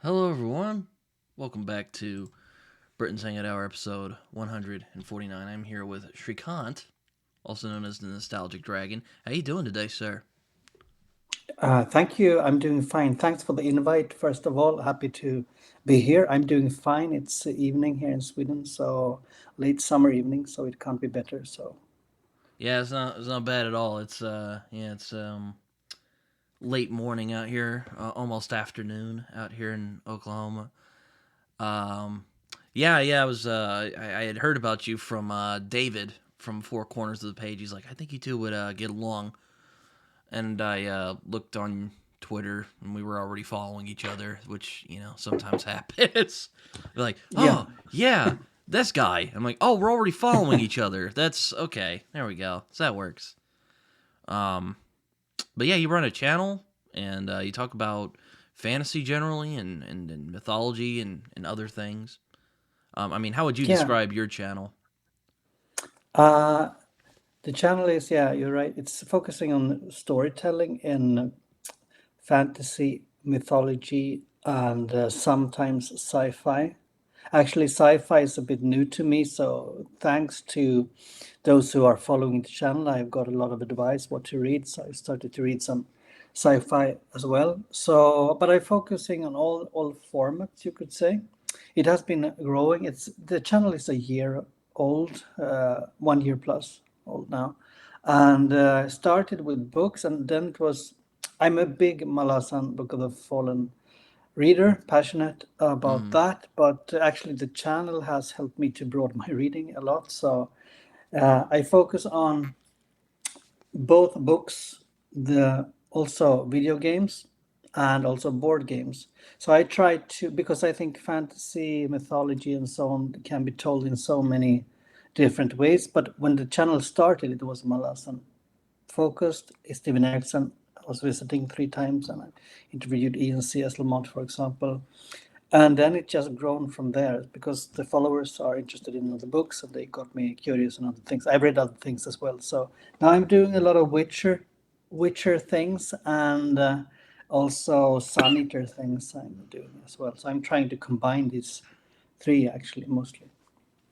Hello, everyone. Welcome back to Britain's Hangout Hour, episode 149. I'm here with Shrikant, also known as the Nostalgic Dragon. How you doing today, sir? Thank you. I'm doing fine. Thanks for the invite. First of all, happy to be here. I'm doing fine. It's evening here in Sweden, so late summer evening, so it can't be better. So, Yeah, it's not bad at all. It's late morning out here, almost afternoon out here in Oklahoma. Um, yeah. I had heard about you from David from Four Corners of the Page. He's like, I think you two would get along, and I looked on Twitter, and we were already following each other, which sometimes happens. They're like, yeah, oh yeah, this guy. I'm like, oh, we're already following each other. That's okay. There we go. So that works. Um, but yeah, you run a channel, and you talk about fantasy generally, and mythology, and other things. I mean, how would you yeah. describe your channel? Uh, the channel is, yeah, you're right. It's focusing on storytelling in fantasy, mythology, and sometimes sci-fi. Actually, sci-fi is a bit new to me, so thanks to those who are following the channel, I've got a lot of advice what to read. So I started to read some sci-fi as well. So, but I'm focusing on all formats, you could say. It has been growing. It's the channel is a year old, 1 year plus old now, and started with books, and then it was. I'm a big Malazan Book of the Fallen reader, passionate about Mm, that. But actually, the channel has helped me to broaden my reading a lot. So I focus on both books, the also video games, and also board games. So I try to because I think fantasy, mythology, and so on can be told in so many different ways. But when the channel started, it was Malazan focused. Steven Erickson I was visiting 3 times, and I interviewed Ian C. Esselmont, for example. And then it just grown from there because the followers are interested in other books and they got me curious in other things. I've read other things as well. So now I'm doing a lot of Witcher things and also Sun Eater things I'm doing as well. So I'm trying to combine these three actually mostly.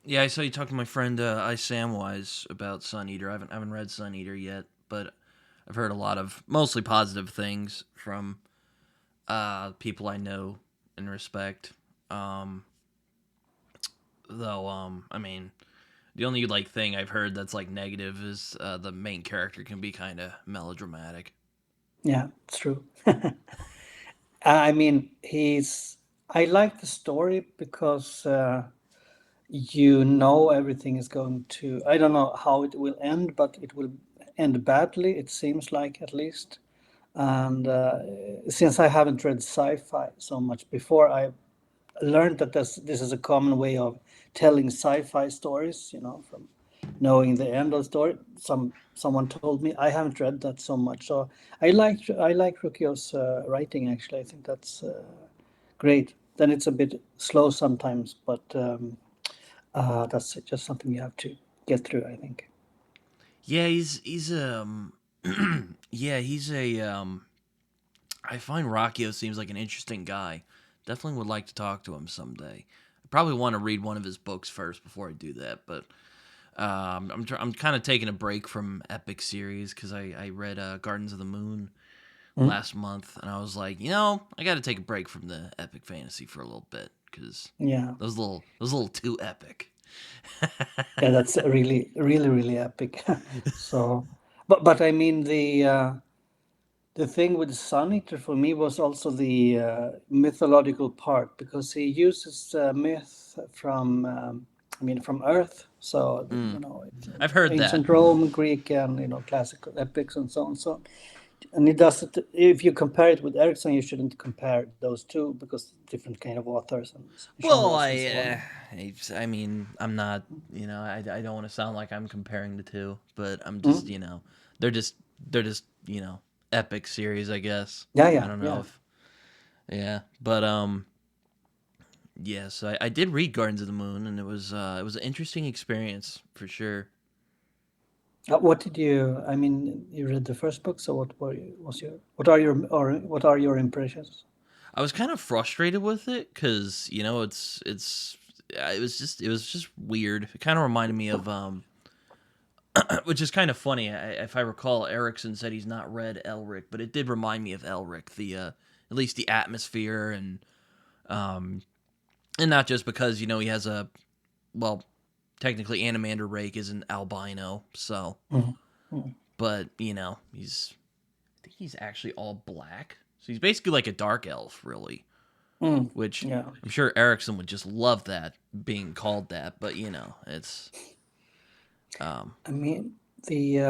yeah, I saw you talk to my friend I Samwise about Sun Eater. I haven't read Sun Eater yet, but I've heard a lot of mostly positive things from people I know and respect. Um, I mean, the only like thing I've heard that's like negative is the main character can be kind of melodramatic. Yeah, it's true. I mean, I like the story because you know everything is going to. I don't know how it will end, but it will end badly, it seems like at least. And since I haven't read sci-fi so much before, I learned that this is a common way of telling sci-fi stories, from knowing the end of the story. Someone told me I haven't read that so much, so I like Rukio's writing. Actually, I think that's great. Then it's a bit slow sometimes, but that's just something you have to get through, I think. Yeah, he's yeah, he's a I find Rockio seems like an interesting guy. Definitely would like to talk to him someday. I probably want to read one of his books first before I do that, but I'm kind of taking a break from epic series because I read Gardens of the Moon Mm. last month, and I was like, I got to take a break from the epic fantasy for a little bit because Yeah, those little too epic. yeah, that's really, really, really epic. So, but I mean the thing with Sun Eater for me was also the mythological part because he uses myth from, I mean, from Earth. So Mm, it's I've heard that. ancient Rome, Greek, and classical epics and so on. So, and he does it. If you compare it with Erickson, you shouldn't compare those two because different kind of authors and Well, genres and so on. I mean, I'm not, I don't want to sound like I'm comparing the two, but I'm just, Mm. they're just, epic series, I guess. Yeah, I yeah, don't know yeah. if, yeah, but yes, I did read Gardens of the Moon, and it was an interesting experience for sure. What did you? I mean, you read the first book, so what were you, was your? What are your or what are your impressions? I was kind of frustrated with it because it was just weird. It kind of reminded me of which is kind of funny. If I recall, Erickson said he's not read Elric, but it did remind me of Elric. The at least the atmosphere um and not just because he has a well technically Animander Rake is an albino, so Mm, mm, but he's I think he's actually all black, so he's basically like a dark elf, really. mm. Which Yeah. I'm sure Erickson would just love that being called that, but it's um I mean, the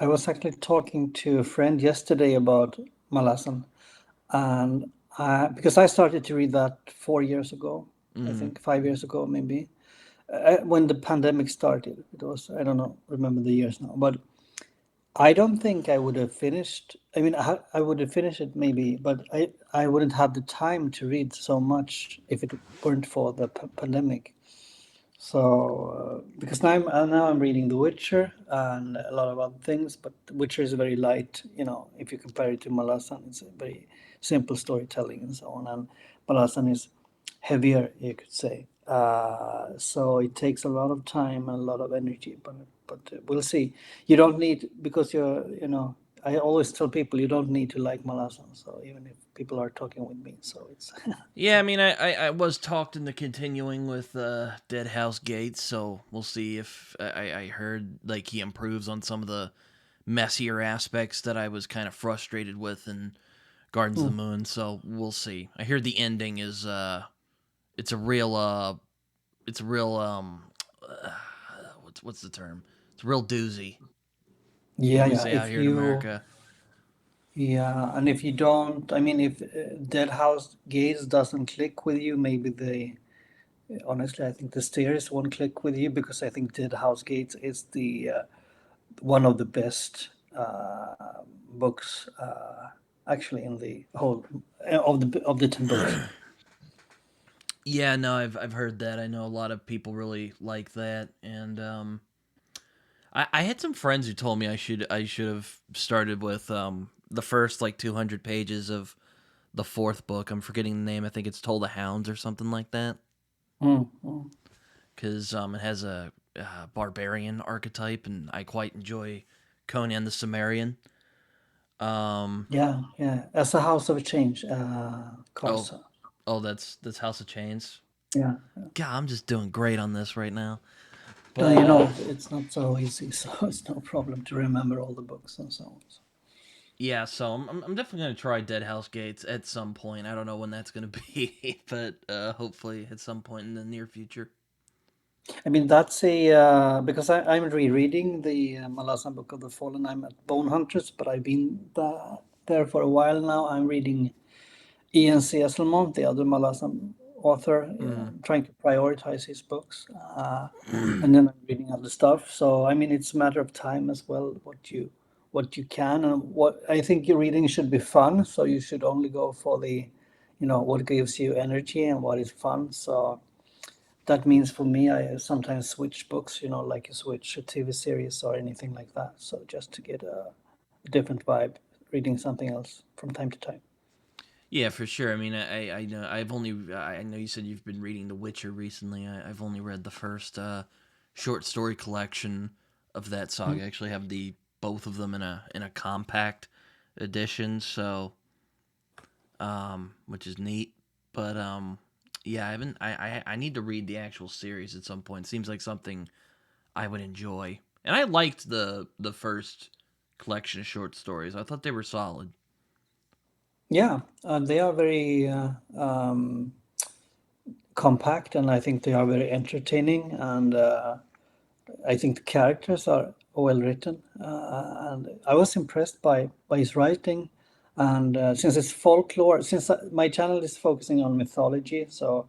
I was actually talking to a friend yesterday about Malazan, and because I started to read that 4 years ago, I mm, think 5 years ago, maybe when the pandemic started. It was, I don't know, remember the years now, but I don't think I would have finished. I mean, I would have finished it maybe, but I wouldn't have the time to read so much if it weren't for the pandemic. So because now I'm reading The Witcher and a lot of other things, but The Witcher is very light. If you compare it to Malazan, it's a very simple storytelling and so on, and Malazan is heavier, you could say. So it takes a lot of time and a lot of energy, but we'll see. You don't need because I always tell people you don't need to like Malazan. So even if people are talking with me, so it's yeah, I mean, I was talked into continuing with Dead House Gates, so we'll see if I heard like he improves on some of the messier aspects that I was kind of frustrated with in Gardens of the Mm. Moon, so we'll see. I hear the ending is it's a real it's a real uh, what's the term? It's a real doozy, Yeah, like we yeah. say out If here in you America. Yeah, and if you don't, I mean, if Dead House Gaze doesn't click with you, maybe honestly, I think the stairs won't click with you because I think Dead House Gates is the one of the best books actually in the whole of the 10 books. Yeah, no, I've heard that. I know a lot of people really like that, and I had some friends who told me I should have started with the first like 200 pages of the fourth book. I'm forgetting the name. I think it's Toll the Hounds or something like that, Mm, mm. because it has a barbarian archetype, and I quite enjoy Conan the Cimmerian. Um, Yeah, yeah. As a House of Change, oh, Carlson. that's House of Chains. Yeah. God, I'm just doing great on this right now. No, But it's not so easy, so it's no problem to remember all the books and so on. yeah, so I'm definitely gonna try Dead House Gates at some point. I don't know when that's gonna be, but hopefully at some point in the near future. I mean, that's a because I'm rereading the Malazan Book of the Fallen. I'm at Bone Hunters, but I've been there for a while now. I'm reading Ian C. Esselmont, the other Malazan author, Mm. trying to prioritize his books, and then I'm reading other stuff. So I mean, it's a matter of time as well. What you can and what I think your reading should be fun. So you should only go for what gives you energy and what is fun. So that means for me, I sometimes switch books, like you switch a TV series or anything like that. So just to get a different vibe, reading something else from time to time. Yeah, for sure. I mean, I know I know you said you've been reading The Witcher recently. I've only read the first short story collection of that saga. I Mm. actually have the both of them in a compact edition, so which is neat. But yeah, I haven't. I need to read the actual series at some point. Seems like something I would enjoy. And I liked the first collection of short stories. I thought they were solid. Yeah, they are very compact, and I think they are very entertaining, and I think the characters are well written, and I was impressed by his writing. And since it's folklore, since my channel is focusing on mythology, so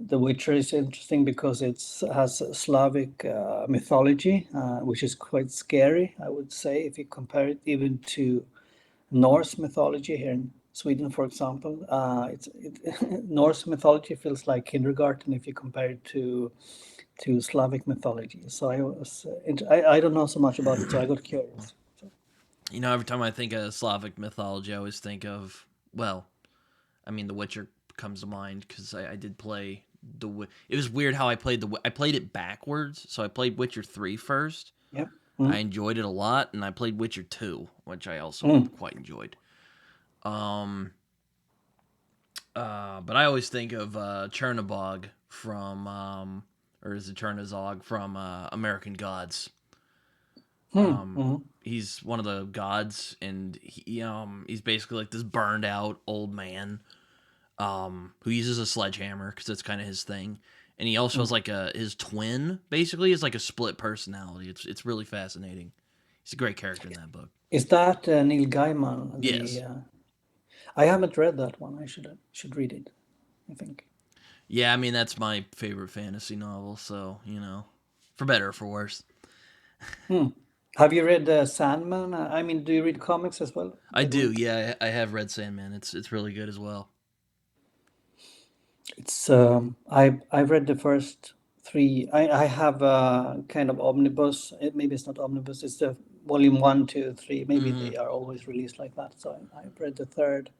The Witcher is interesting because it has Slavic mythology, which is quite scary, I would say, if you compare it even to Norse mythology here in Sweden, for example. Norse mythology feels like kindergarten if you compare it to Slavic mythology. So I don't know so much about it, so I got curious. So, Every time I think of Slavic mythology, I always think of well, I mean, The Witcher comes to mind because I did play It was weird how I played it backwards. So I played Witcher 3 first. Yep. I Mm. enjoyed it a lot, and I played Witcher 2, which I also Mm. quite enjoyed. Um, but I always think of Chernobog from, or is it Chernozog from American Gods? Mm. Mm. He's one of the gods, and he's basically like this burned out old man who uses a sledgehammer because that's kind of his thing. And he also has Mm. like his twin basically is like a split personality. It's really fascinating. He's a great character in that book. Is that Neil Gaiman? Yes. I haven't read that one. I should read it, I think. Yeah, I mean that's my favorite fantasy novel, so for better or for worse. Hmm. Have you read Sandman? I mean, do you read comics as well? I The do, group. yeah, I have read Sandman. It's really good as well. It's I've read the first three. I have a kind of omnibus. Maybe it's not omnibus. It's the volume one, two, three. Maybe Hmm. they are always released like that. So I've read the third.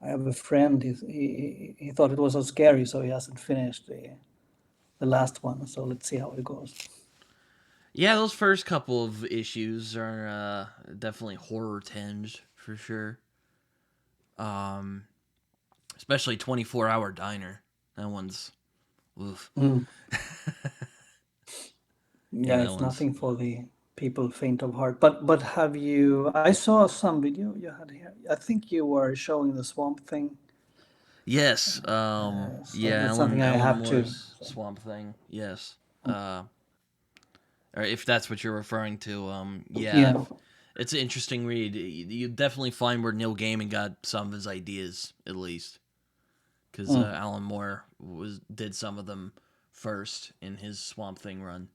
I have a friend. He thought it was so scary, so he hasn't finished the last one. So let's see how it goes. Yeah, those first couple of issues are definitely horror tinged for sure. Um, Especially 24-hour diner. That one's oof. Mm. Yeah, Yeah, that it's one's nothing for the people faint of heart. But have you? I saw some video you had here. I think you were showing the Swamp Thing. yes. So Yeah, that's something I Alan have to. Moore's So, Swamp Thing. Yes. Or if that's what you're referring to, yeah, yeah. it's an interesting read. You definitely find where Neil Gaiman got some of his ideas, at least, because Mm. Alan Moore did some of them first in his Swamp Thing run.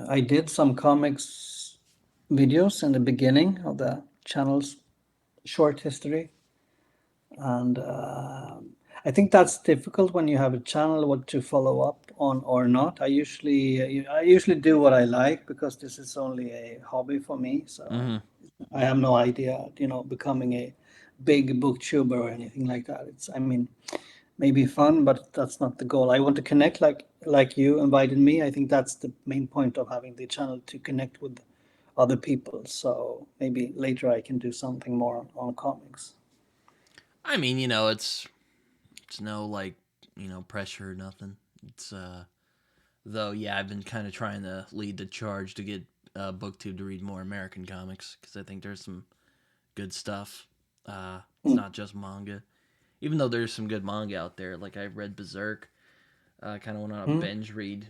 I did some comics videos in the beginning of the channel's short history, and I think that's difficult when you have a channel what to follow up on or not. I usually do what I like because this is only a hobby for me. So Hmm. I have no idea, becoming a big booktuber or anything like that. I mean, maybe fun, but that's not the goal. I want to connect like you invited me. I think that's the main point of having the channel to connect with other people. So maybe later I can do something more on comics. I mean, it's no like pressure or nothing. It's though yeah, I've been kind of trying to lead the charge to get BookTube to read more American comics because I think there's some good stuff. It's Mm. not just manga, even though there's some good manga out there. Like I read Berserk, kind of went on a Mm. binge read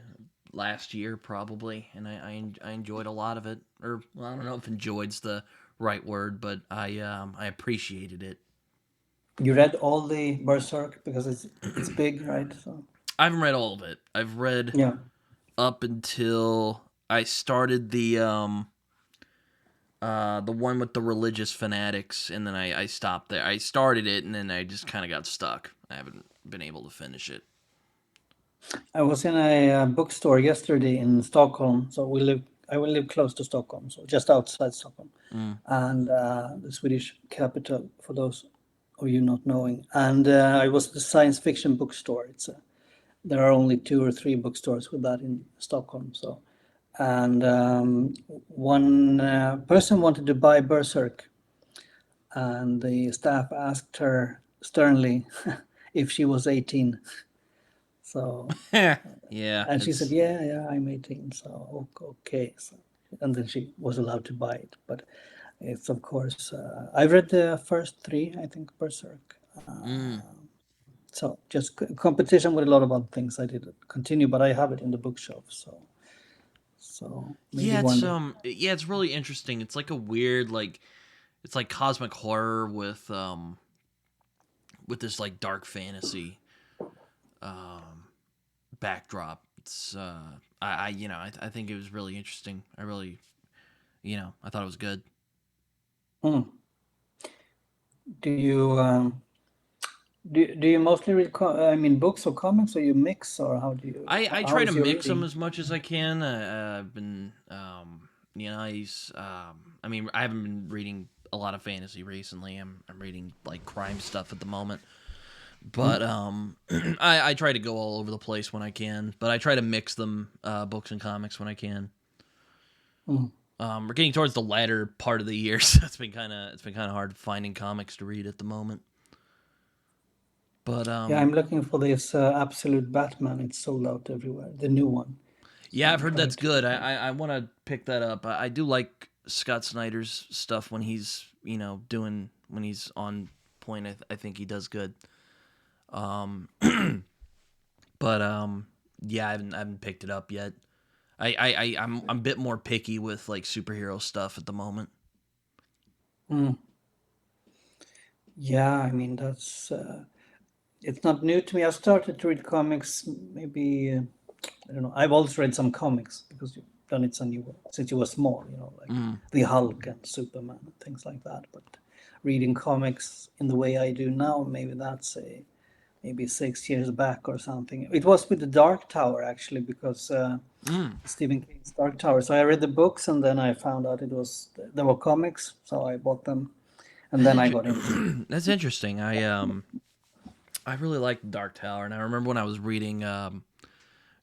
last year probably, and I enjoyed a lot of it. Or well, I don't know if enjoyed's the right word, but I appreciated it. You read all the Berserk because it's big, right? So I haven't read all of it. I've read yeah. up until I started the one with the religious fanatics, and then I stopped there. I started it, and then I just kind of got stuck. I haven't been able to finish it. I was in a bookstore yesterday in Stockholm. So I will live close to Stockholm, so just outside Stockholm, Mm. and the Swedish capital, for those of you not knowing. And I was at the science fiction bookstore. There are only two or three bookstores with that in Stockholm. So, and one person wanted to buy Berserk, and the staff asked her sternly if she was 18. So, Yeah, and she said, it's "Yeah, yeah, I'm 18." So, okay. So, and then she was allowed to buy it. But it's of course, I read the first three, I think, Berserk. mm. So just competition with a lot of other things. I didn't continue, but I have it in the bookshelf. So maybe Yeah, one day. it's really interesting. It's like a weird it's like cosmic horror with this like dark fantasy um backdrop. It's I think it was really interesting. I really I thought it was good. Hmm. Do you do you mostly read? I mean, books or comics, or you mix, or how do you? I How try to is your mix them reading? as much as I can. I've been I mean I haven't been reading a lot of fantasy recently. I'm reading like crime stuff at the moment, but Mm. I try to go all over the place when I can. But I try to mix them, books and comics when I can. Mm. We're getting towards the latter part of the year, so it's been kind of hard finding comics to read at the moment. But Yeah, I'm looking for this Absolute Batman. It's sold out everywhere. The new one. So yeah, I've I'm heard trying that's to good. get it. I want to pick that up. I do like Scott Snyder's stuff when he's doing when he's on point. I think he does good. Um, but yeah, I haven't picked it up yet. I'm a bit more picky with like superhero stuff at the moment. Mm. Yeah, I mean that's it's not new to me. I started to read comics maybe I don't know. I've also read some comics because you've done it since you were small. Like Mm. the Hulk and Superman and things like that. But reading comics in the way I do now, maybe that's a maybe 6 years back or something. It was with the Dark Tower actually because Mm. Stephen King's Dark Tower. So I read the books and then I found out there were comics, so I bought them and then I got into it. That's interesting. I really liked Dark Tower, and I remember when I was reading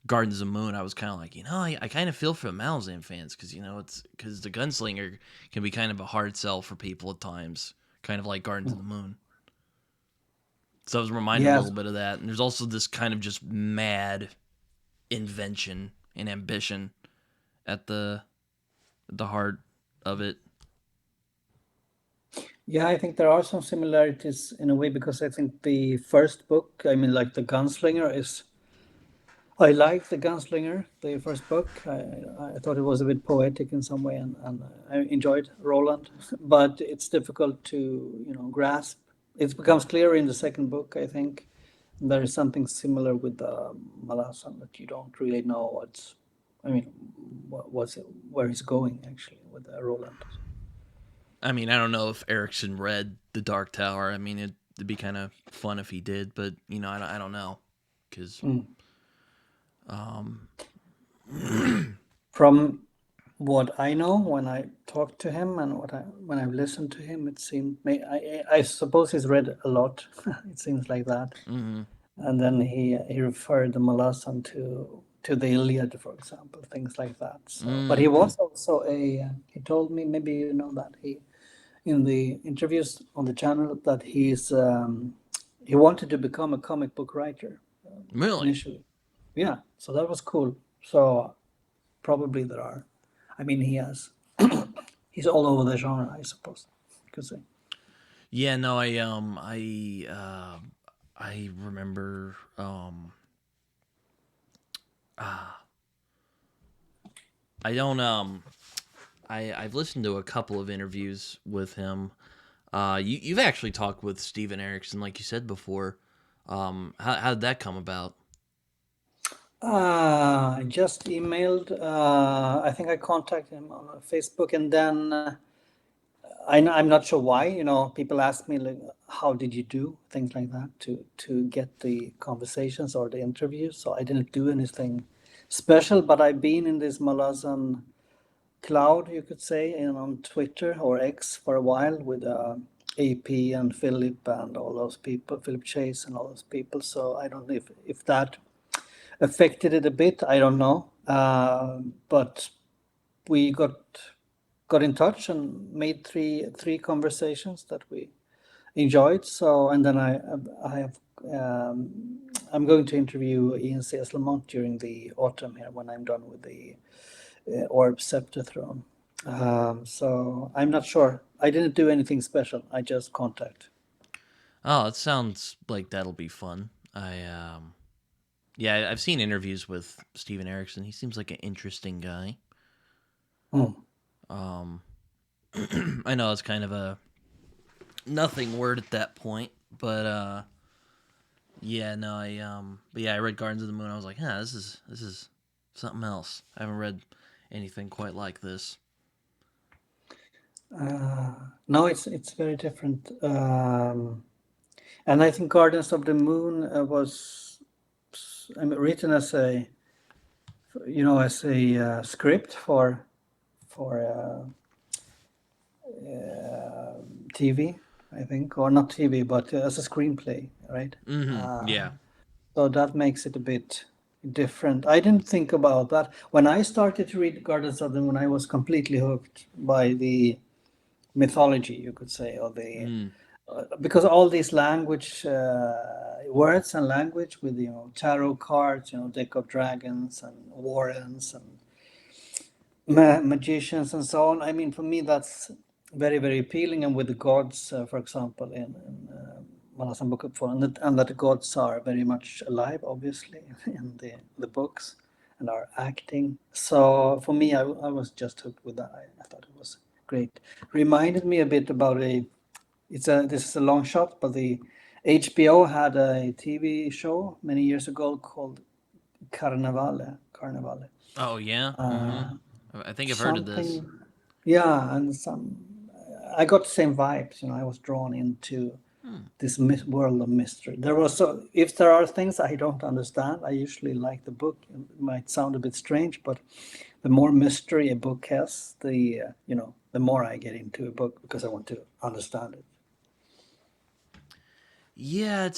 Gardens of the Moon, I was kind of like, I kind of feel for Malazan fans because it's because the gunslinger can be kind of a hard sell for people at times, kind of like Gardens of the Moon. So I was reminded a little Yes, bit of that, and there's also this kind of just mad invention and ambition at the heart of it. yeah, I think there are some similarities in a way because I think the first book, I mean, like the Gunslinger, is. I liked the Gunslinger, the first book. I thought it was a bit poetic in some way, and I enjoyed Roland. But it's difficult to grasp. It becomes clearer in the second book, I think. There is something similar with Malazan that you don't really know what's. I mean, what's it, where he's going actually with Roland. I mean, I don't know if Erickson read The Dark Tower. I mean, it'd be kind of fun if he did, but I don't know because Mm. um, From what I know, when I talked to him and when I've listened to him, it seemed I suppose he's read a lot. It seems like that. mhm. And then he referred the Malazan to the Iliad, for example, things like that. So, but he Mm. was also he told me maybe you know that he in the interviews on the channel that he wanted to become a comic book writer Really? initially. Yeah, so that was cool. So probably there are. I mean, he's all over the genre, I suppose. You could say. Yeah, no, I remember ah I don't I've listened to a couple of interviews with him. You've actually talked with Steven Erickson, like you said before. How did that come about? I just emailed. I think I contacted him on Facebook, and then I'm not sure why. People ask me like, "How did you do?" Things like that to get the conversations or the interviews. So I didn't do anything special, but I've been in this Malazan cloud, you could say, on Twitter or X for a while with AP and Philip and all those people, Philip Chase and all those people. So I don't know if that affected it a bit. I don't know, but we got in touch and made three conversations that we enjoyed. So and then I have. I'm going to interview Ian C.S. Lamont during the autumn here when I'm done with the Orb Scepter Throne. So I'm not sure. I didn't do anything special. I just contact. Oh, it sounds like that'll be fun. Yeah, I've seen interviews with Steven Erickson. He seems like an interesting guy. Hmm. Um, I know it's kind of a nothing word at that point, but yeah, no, but yeah, I read Gardens of the Moon. I was like, yeah, this is something else. I haven't read anything quite like this. Uh, no, it's very different. And I think Gardens of the Moon was written as a script for TV, I think, or not TV, but as a screenplay, right? Mm-hmm. Yeah. So that makes it a bit different. I didn't think about that when I started to read Gardens of the Moon. I was completely hooked by the mythology, you could say, or the Mm. because all these language words and language with tarot cards, deck of dragons and warrens and magicians and so on. I mean, for me, that's very, very appealing. And with the gods, for example, in Malazan Book of Four, and that the gods are very much alive, obviously, in the books and are acting. So for me, I was just hooked with that. I thought it was great. Reminded me a bit about this is a long shot, but the HBO had a TV show many years ago called Carnevale. Oh yeah. Mm-hmm. Uh, I think I've heard of this. Something, yeah, and I got the same vibes. I was drawn into Hmm. this world of mystery. If there are things I don't understand, I usually like the book. It might sound a bit strange, but the more mystery a book has, the more I get into a book because I want to understand it. Yeah,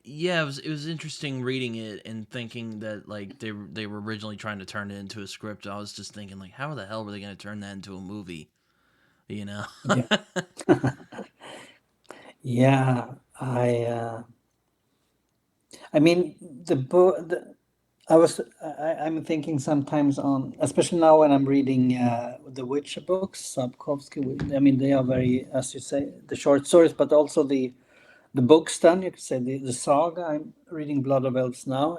yeah, it was interesting reading it and thinking that like they were originally trying to turn it into a script. I was just thinking like, how the hell were they going to turn that into a movie? You know? Yeah, yeah. I mean, the book. I'm thinking sometimes on, especially now when I'm reading the Witcher books, Sapkowski. I mean, they are very, as you say, the short stories, but also the books. Then you could say the saga. I'm reading Blood of Elves now.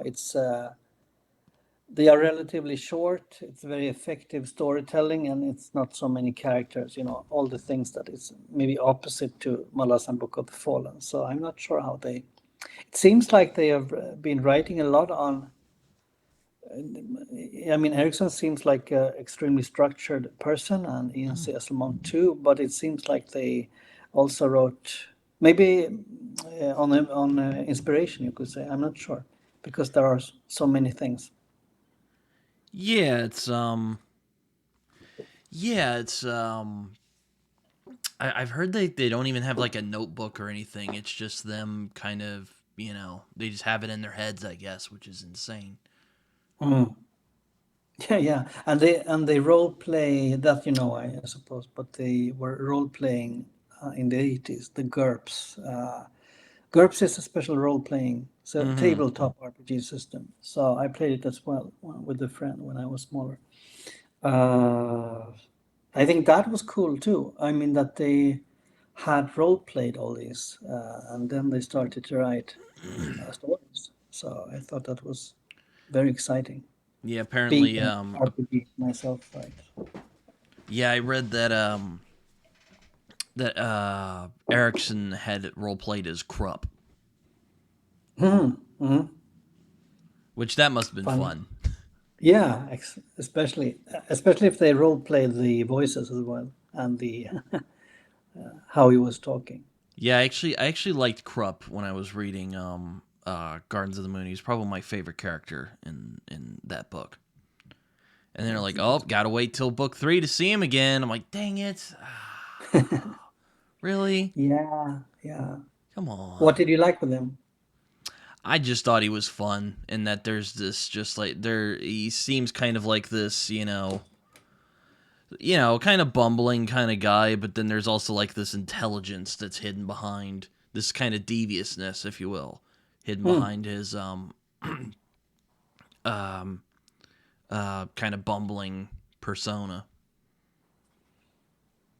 They are relatively short. It's very effective storytelling, and it's not so many characters. All the things that is maybe opposite to Malazan Book of the Fallen. So I'm not sure how they. It seems like they have been writing a lot on. I mean, Erickson seems like an extremely structured person, and Ian Mm. C. Esselmont too. But it seems like they also wrote maybe on inspiration, you could say. I'm not sure because there are so many things. Yeah, I've heard they don't even have like a notebook or anything. It's just them kind of, they just have it in their heads, I guess, which is insane. Mm. Yeah, yeah, and they role play that I suppose, but they were role playing in the 80s. The GURPS. GURPS is a special role playing, so Mm-hmm. tabletop RPG system. So I played it as well with a friend when I was smaller. Uh, I think that was cool too. I mean that they had role played all these, and then they started to write stories. So I thought that was very exciting. Yeah, Being apparently, an RPG myself, right? yeah, I read that Erickson had role played as Krupp, Hmm. which that must have been Funny. fun. Yeah, especially if they role play the voices as well and the how he was talking. Yeah, I actually liked Krupp when I was reading Gardens of the Moon. He's probably my favorite character in that book. And they're like, "Oh, That's gotta wait till book 3 to see him again." I'm like, "Dang it, really? yeah, yeah. Come What on." did you like with him? I just thought he was fun, and that there's this just like he seems kind of like this, kind of bumbling kind of guy, but then there's also like this intelligence that's hidden behind this kind of deviousness, if you will, hidden Hmm. behind his um kind of bumbling persona.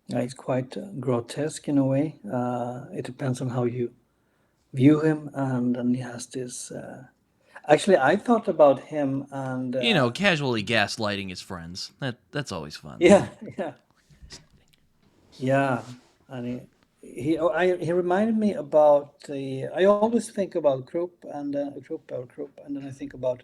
Yeah, he's quite grotesque in a way. It depends on how you view him, and then he has this. Actually, I thought about him, and Casually gaslighting his friends. That's always fun. yeah, yeah, yeah, and he reminded me about the. I always think about Krupp, and then I think about.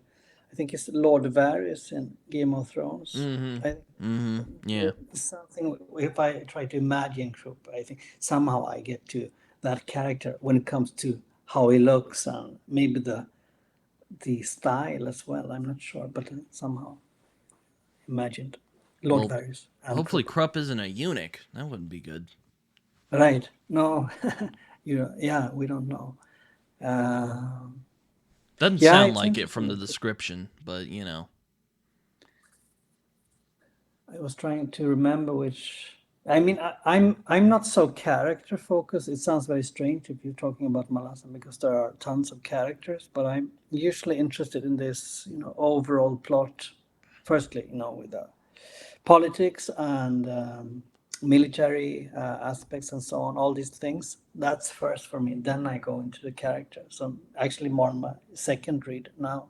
I think it's Lord Varys in Game of Thrones. Mm-hmm. I Mm-hmm. Yeah. something if I try to imagine Krupp, I think somehow I get to that character when it comes to how he looks and maybe the style as well. I'm not sure, but somehow imagined Lord Well, Varys and hopefully Krupp. Krupp isn't a eunuch. That wouldn't be good. Right. No, yeah, we don't know. Uh, Doesn't yeah, sound it's like it interesting. from the description, but you know. I was trying to remember which. I mean, I'm not so character focused. It sounds very strange if you're talking about Malazan because there are tons of characters, but I'm usually interested in this, overall plot. Firstly, with the politics and military aspects and so on, all these things. That's first for me. Then I go into the character. So actually, more on my second read now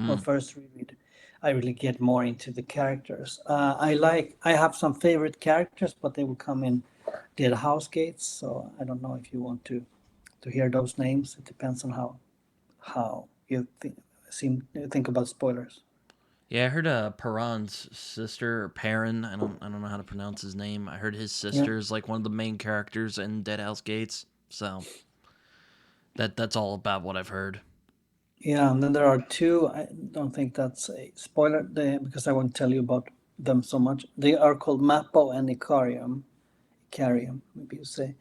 or Mm. first reread, I really get more into the characters. I have some favorite characters, but they will come in Dead House Gates. So I don't know if you want to hear those names. It depends on how you think about spoilers. Yeah, I heard Perron's sister, or Perrin. I don't know how to pronounce his name. I heard his Yeah, sister is like one of the main characters in Dead House Gates. So that's all about what I've heard. yeah. And then there are two. I don't think that's a spoiler because I won't tell you about them so much. They are called Mappo and Icarium. Icarium, maybe you say.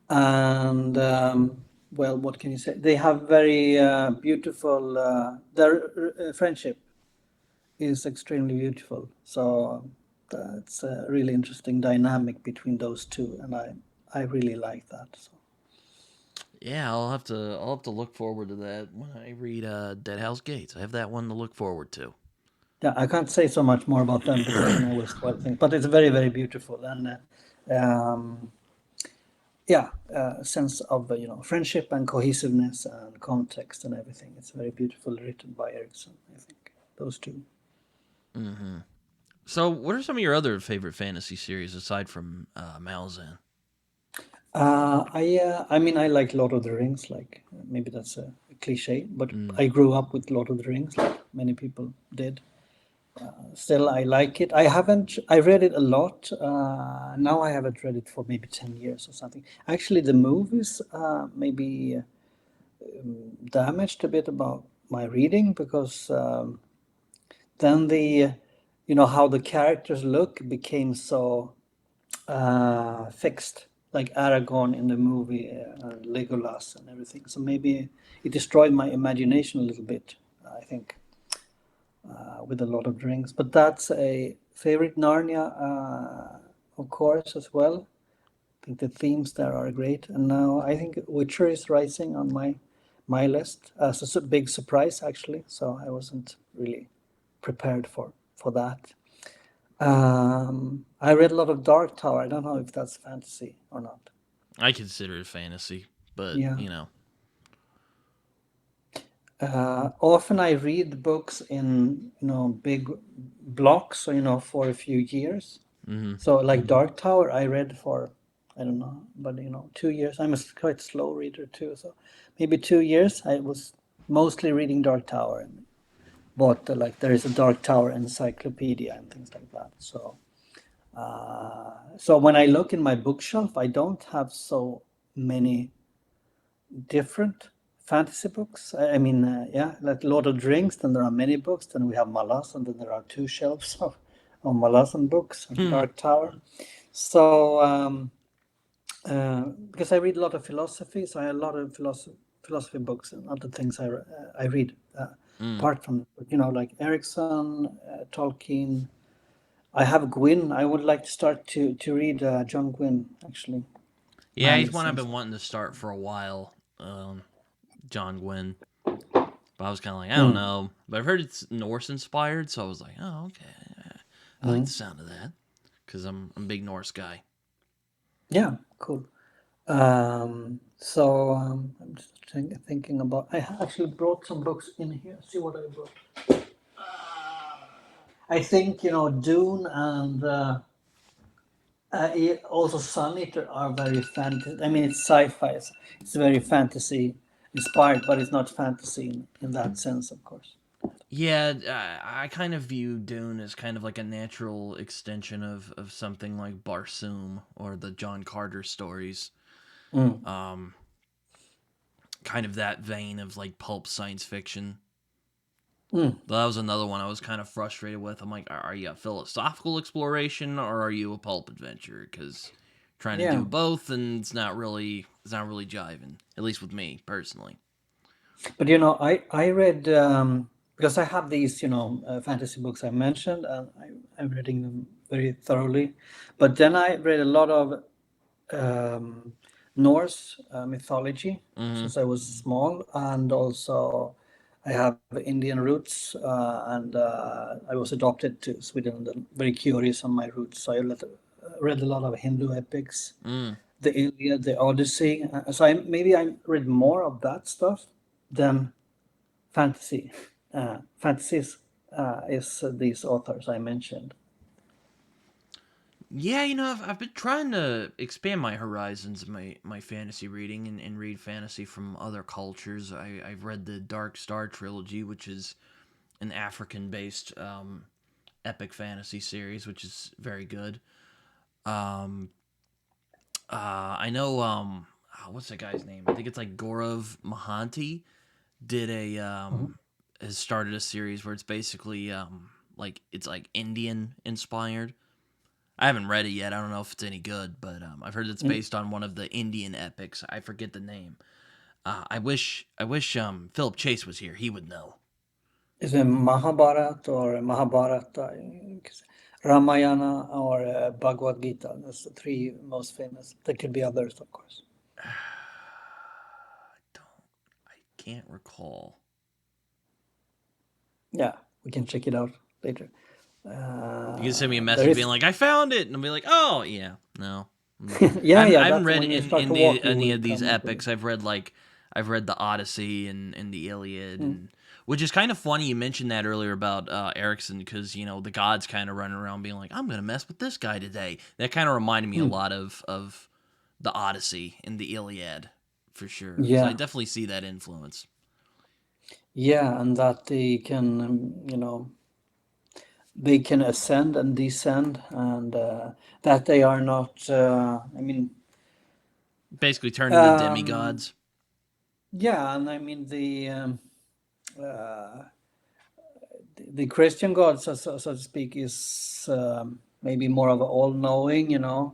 And well, what can you say? They have very beautiful. Their friendship is extremely beautiful. So that's a really interesting dynamic between those two, and I really like that. So Yeah, I'll have to look forward to that when I read Dead House Gates. I have that one to look forward to. yeah, I can't say so much more about them because then I will spoil things. But it's very very beautiful and. Yeah, sense of friendship and cohesiveness and context and everything. It's very beautifully written by Erickson. I think those two. Hmm. So, what are some of your other favorite fantasy series aside from Malazan? I mean, I like Lord of the Rings. Like maybe that's a cliche, but Mm. I grew up with Lord of the Rings, like many people did. Still, I like it. I haven't. I read it a lot. Now I haven't read it for maybe 10 years or something. Actually, the movies maybe damaged a bit about my reading because then how the characters look became so fixed, like Aragorn in the movie, Legolas and everything. So maybe it destroyed my imagination a little bit, I think, with a lot of drinks. But that's a favorite. Narnia, of course, as well. I think the themes there are great. And now I think Witcher is rising on my list as a big surprise, actually. So I wasn't really prepared for that. I read a lot of Dark Tower. I don't know if that's fantasy or not. I consider it fantasy, but Yeah. you know. Often I read books in big blocks, so for a few years. Hmm. So like Dark Tower, I read for I don't know, but 2 years. I'm a quite slow reader too, so maybe 2 years. I was mostly reading Dark Tower and bought like there is a Dark Tower encyclopedia and things like that. So when I look in my bookshelf, I don't have so many different fantasy books. I mean, yeah, like Lord of the Rings. Then there are many books. Then we have Malazan. Then there are two shelves of Malazan books and Hmm. Dark Tower. So because I read a lot of philosophy, so I have a lot of philosophy books and other things I read Mm. apart from like Erickson, Tolkien. I have Gwyn. I would like to start to read John Gwyn actually. Yeah, Man, he's it one I've seems been wanting to start for a while. John Gwynn, but I was kind of like, I don't mm, know. But I've heard it's Norse inspired, so I was like, oh, okay. I like mm. the sound of that because I'm a big Norse guy. Yeah, cool. I'm just thinking about. I actually brought some books in here. See what I brought. I think Dune and also Sun Eater are very fantasy. I mean, it's sci-fi. It's very fantasy inspired, but it's not fantasy in that sense, of course. Yeah, I kind of view Dune as kind of like a natural extension of something like Barsoom or the John Carter stories. Mm, Um, Kind of that vein of like pulp science fiction. mm, That was another one I was kind of frustrated with. I'm like, are you a philosophical exploration or are you a pulp adventure? Because trying to Yeah. do both, and it's not really jiving. At least with me personally. But I read because I have these fantasy books I mentioned, and I'm reading them very thoroughly. But then I read a lot of Norse mythology Mm-hmm. since I was small, and also I have Indian roots, and I was adopted to Sweden, and I'm very curious on my roots. So I read a lot of Hindu epics, Mm. the Iliad, the Odyssey. So maybe I read more of that stuff than fantasy. Fantasies is these authors I mentioned. Yeah, I've been trying to expand my horizons of my fantasy reading and read fantasy from other cultures. I've read the Dark Star trilogy, which is an African based epic fantasy series, which is very good. Um, I know, what's that guy's name? I think it's like Gaurav Mahanti did Mhm. has started a series where it's basically like it's like Indian inspired. I haven't read it yet. I don't know if it's any good, but I've heard it's Mm. based on one of the Indian epics. I forget the name. I wish Philip Chase was here. He would know. Is it Mahabharata or Mahabharata, Ramayana or Bhagavad Gita? That's the three most famous. There could be others, of course. I don't. I can't recall. Yeah, we can check it out later. You can send me a There message being is, like, "I found it," and I'll be like, "Oh yeah, no." I yeah, haven't, yeah. I haven't That's read when you in start in to the walk, you any will of these come up with it. epics. I've read the Odyssey and the Iliad, Mm. and which is kind of funny. You mentioned that earlier about Erickson because the gods kind of running around being like, "I'm gonna mess with this guy today." That kind of reminded me a Mm. lot of the Odyssey and the Iliad for sure. So I Yeah, definitely see that influence. yeah, and that they can, they can ascend and descend, and that they are not. I mean, Basically, turn into um, demigods. yeah, and I mean uh, the Christian God, so to speak, is maybe more of an all-knowing,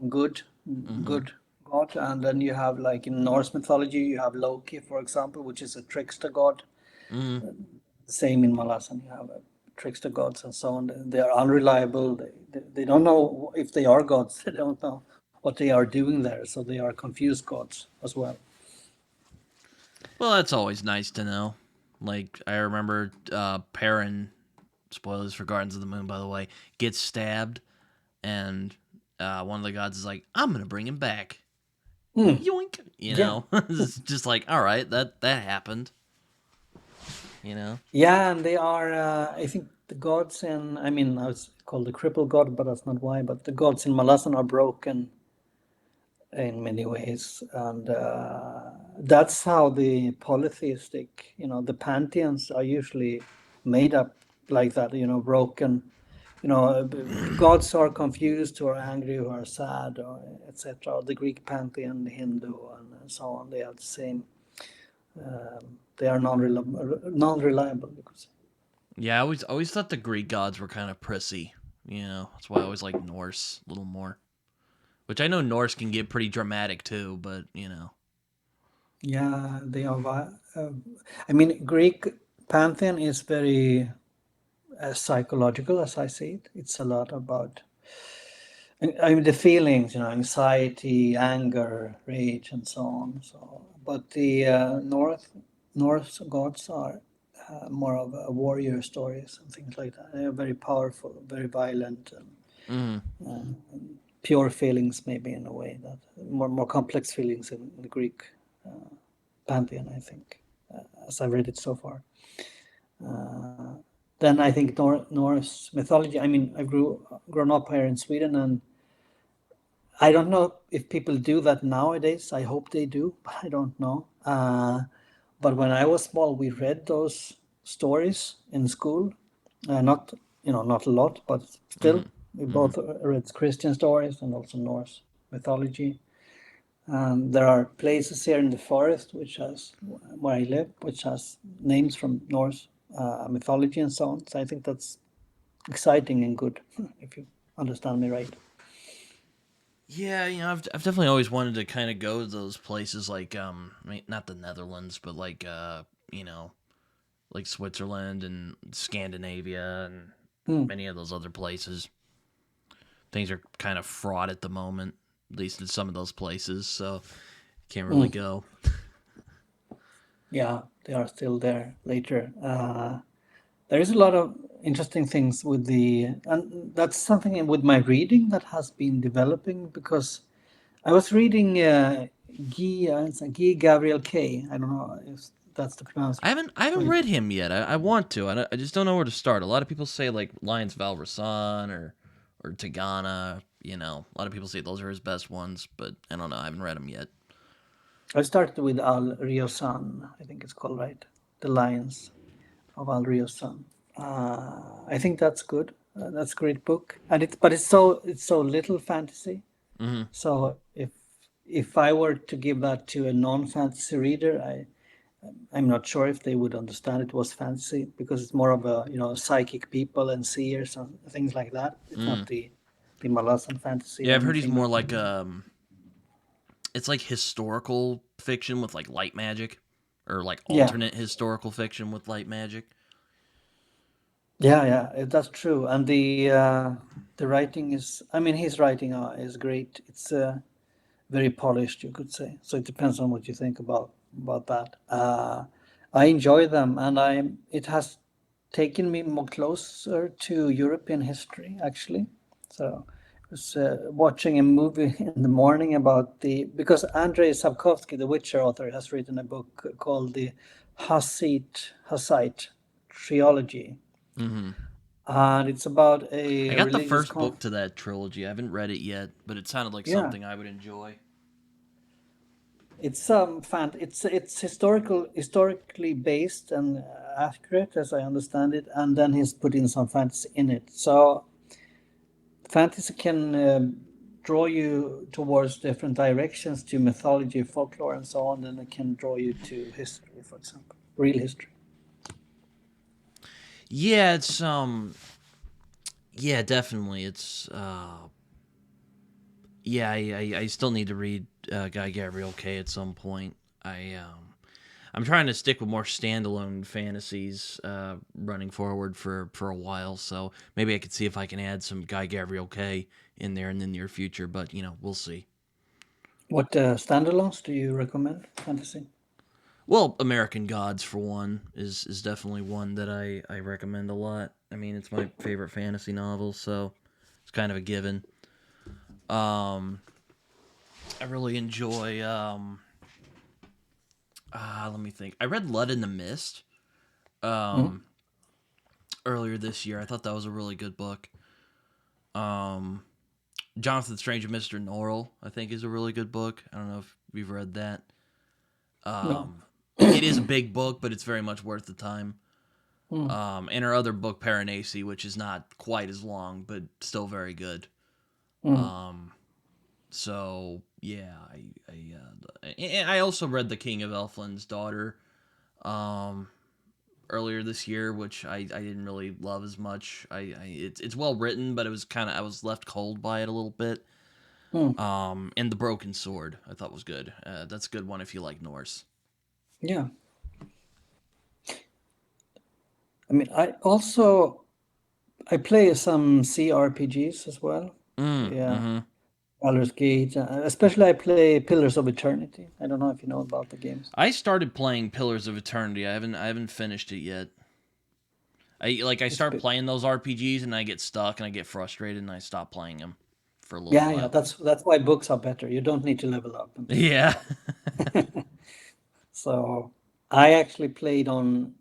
good, Mm-hmm. good God. And then you have, like in Norse mythology, you have Loki, for example, which is a trickster god. Mm-hmm. Same in Malazan, you have trickster gods and so on. They are unreliable. They don't know if they are gods. They don't know what they are doing there, so they are confused gods as well. Well, that's always nice to know. Like I remember Perrin, spoilers for Gardens of the Moon by the way, gets stabbed and one of the gods is like, "I'm going to bring him back." Hmm. Yoink, Yeah. It's just like, "All right, that happened." You know. Yeah, and they are. I think the gods in. I mean, I was called the cripple god, but that's not why. But the gods in Malazan are broken in many ways, and that's how the polytheistic, the pantheons are usually made up like that. Broken. Gods are confused, or angry, or sad, or etc. The Greek pantheon, the Hindu, and so on. They have the same. They are non-reliable. You could say. Yeah, I always thought the Greek gods were kind of prissy. That's why I always like Norse a little more. Which I know Norse can get pretty dramatic too, but. Yeah, they are. I mean, Greek pantheon is very psychological, as I see it. It's a lot about, I mean, the feelings, anxiety, anger, rage, and so on. So, but the North gods are more of warrior stories and things like that. They are very powerful, very violent, and Mm. pure feelings, maybe in a way that more complex feelings in the Greek pantheon, I think, as I've read it so far. Uh, then I think Norse mythology. I mean, grown up here in Sweden, and I don't know if people do that nowadays. I hope they do, but I don't know. But when I was small, we read those stories in school. Not not a lot, but still, Mm-hmm. we Mm-hmm. both read Christian stories and also Norse mythology. There are places here in the forest which has where I live, which has names from Norse mythology and so on. So I think that's exciting and good, if you understand me right. Yeah, I've definitely always wanted to kind of go to those places like I mean, not the Netherlands, but like you know, like Switzerland and Scandinavia and Mm, many of those other places. Things are kind of fraught at the moment, at least in some of those places, so can't really mm. go. Yeah, they are still there later. There is a lot of interesting things with and that's something with my reading that has been developing because I was reading Guy Gabriel Kay. I don't know if that's the I haven't read him yet. I want to. I just don't know where to start. A lot of people say like Lions Valrasan or Tagana. A lot of people say those are his best ones, but I don't know. I haven't read them yet. I started with Al Riosan, I think it's called, right? The Lions of Al Riosan. I think that's good. That's a great book, and it's so little fantasy. Hmm. So if I were to give that to a non-fantasy reader, I'm not sure if they would understand it was fantasy because it's more of a psychic people and seers and things like that. It's not Mm. the Malazan fantasy Yeah, or I've heard he's anything more like like that. it's like historical fiction with like light magic, or like Yeah, alternate historical fiction with light magic. yeah, yeah. That's true. And the writing is, I mean, his writing is great. It's very polished, you could say. So it depends on what you think about that. I enjoy them, and it has taken me more closer to European history, actually. So I was watching a movie in the morning about because Andrei Sapkowski, the Witcher author, has written a book called the Hussite trilogy, Hmm. and it's about I a got the religious first con. book to that trilogy. I haven't read it yet, but it sounded like Yeah, something I would enjoy. it's historically based and accurate as I understand it, and then he's put in some fantasy in it. So fantasy can draw you towards different directions to mythology, folklore, and so on. Then it can draw you to history, for example, real history. Yeah, it's yeah, definitely. It's yeah, I still need to read Guy Gabriel Kay at some point. I'm trying to stick with more standalone fantasies running forward for a while, so maybe I could see if I can add some Guy Gabriel Kay in there in the near future, but we'll see. What standalones do you recommend? Fantasy. Well, American Gods for one is definitely one that I recommend a lot. I mean, it's my favorite fantasy novel, so it's kind of a given. Um, I really enjoy. Let me think. I read Blood in the Mist Mm. um, earlier this year. I thought that was a really good book. Um, Jonathan Strange and Mr. Norrell, I think, is a really good book. I don't know if you've read that. No. It is a big book, but it's very much worth the time. Mm. And her other book, Paranasi, which is not quite as long, but still very good. Mm. Um, so yeah, I also read The King of Elfland's Daughter um, earlier this year, which I didn't really love as much. It's well written, but it was kind of I was left cold by it a little bit. Mm. And The Broken Sword I thought was good. That's a good one if you like Norse. Yeah. I mean, I play some CRPGs as well. Yeah. Mm-hmm. Baldur's Gate. Especially I play Pillars of Eternity. I don't know if you know about the games. I started playing Pillars of Eternity. I haven't finished it yet. I It's start bit, playing those RPGs and I get stuck and I get frustrated and I stop playing them for a little yeah, yeah. while. That's why books are better. You don't need to level up and things like Yeah. that. So I actually played on.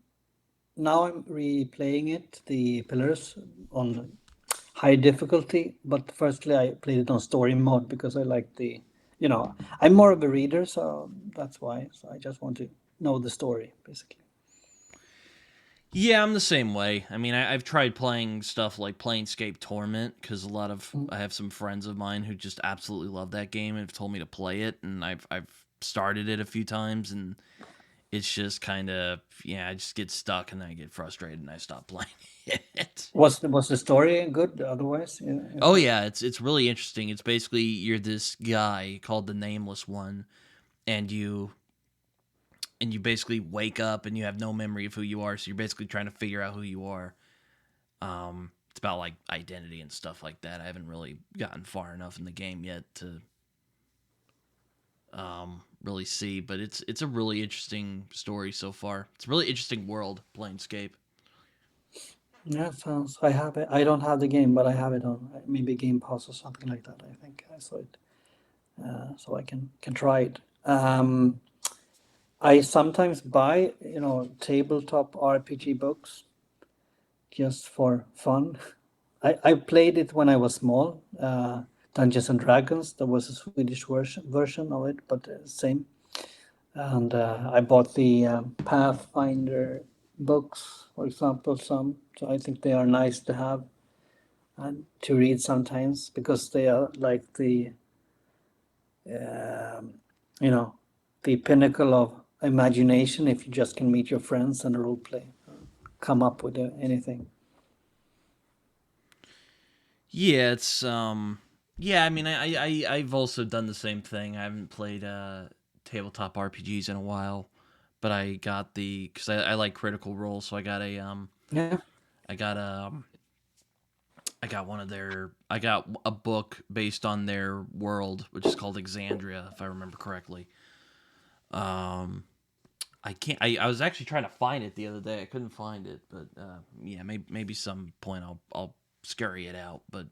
Now I'm replaying it, the Pillars, on high difficulty. But firstly, I played it on story mode because I like I'm more of a reader, so that's why. So I just want to know the story, basically. Yeah, I'm the same way. I mean, I've tried playing stuff like Planescape Torment because Mm. I have some friends of mine who just absolutely love that game and have told me to play it, and I've started it a few times, and it's just kind of, yeah, I just get stuck and then I get frustrated and I stop playing it. Was the story good? Otherwise, yeah, you Oh think? yeah, it's really interesting. It's basically you're this guy called the Nameless One, and you basically wake up and you have no memory of who you are. So you're basically trying to figure out who you are. It's about like identity and stuff like that. I haven't really gotten far enough in the game yet to really see, but it's a really interesting story so far. It's a really interesting world, Planescape. Yeah, sounds. I have it. I don't have the game, but I have it on maybe Game Pass or something like that. I think I saw it, so I can try it. I sometimes buy, tabletop RPG books just for fun. I played it when I was small. Dungeons and Dragons. There was a Swedish version of it, but same. And I bought the Pathfinder books, for example, some. So I think they are nice to have and to read sometimes because they are like um, you know, the pinnacle of imagination. If you just can meet your friends and role play, come up with anything. Yeah, it's yeah. I mean, I've also done the same thing. I haven't played tabletop RPGs in a while, but I got the because I like Critical Role, so Yeah. I got I got one of their I got a book based on their world, which is called Exandria, if I remember correctly. Um, I can't. I was actually trying to find it the other day. I couldn't find it, but yeah, maybe some point I'll scurry it out. But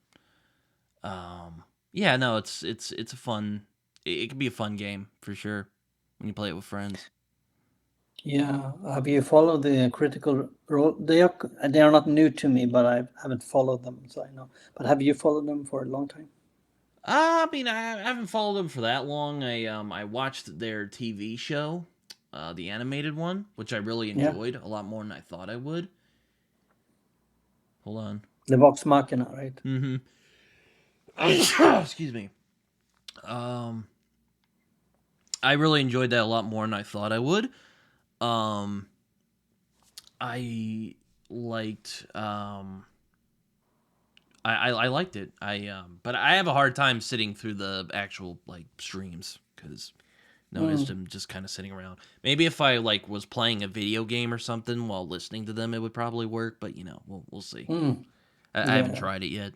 yeah, no, it's a fun. It can be a fun game for sure when you play it with friends. Yeah. Have you followed the Critical Role? They are not new to me, but I haven't followed them, so I know. But have you followed them for a long time? I mean, I haven't followed them for that long. I watched their TV show, the animated one, which I really Yeah. enjoyed a lot more than I thought I would. Hold on. The Vox Machina, right? Mm-hmm. Excuse me. Um, I really enjoyed that a lot more than I thought I would. Um, I liked I liked it. But I have a hard time sitting through the actual like streams because noticed Mm, him just kind of sitting around. Maybe if I like was playing a video game or something while listening to them, it would probably work. But we'll see. mm. I haven't Yeah. tried it yet.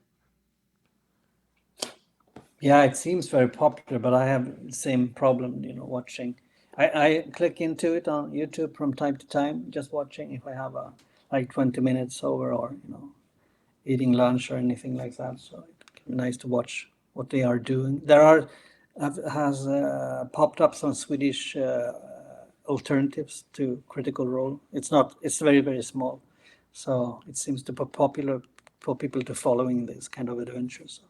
Yeah, it seems very popular, but I have the same problem, watching. I click into it on YouTube from time to time, just watching if I have a like 20 minutes over or, eating lunch or anything like that. So it can be nice to watch what they are doing. There are has popped up some Swedish alternatives to Critical Role. It's very, very small. So it seems to be popular for people to following this kind of adventures.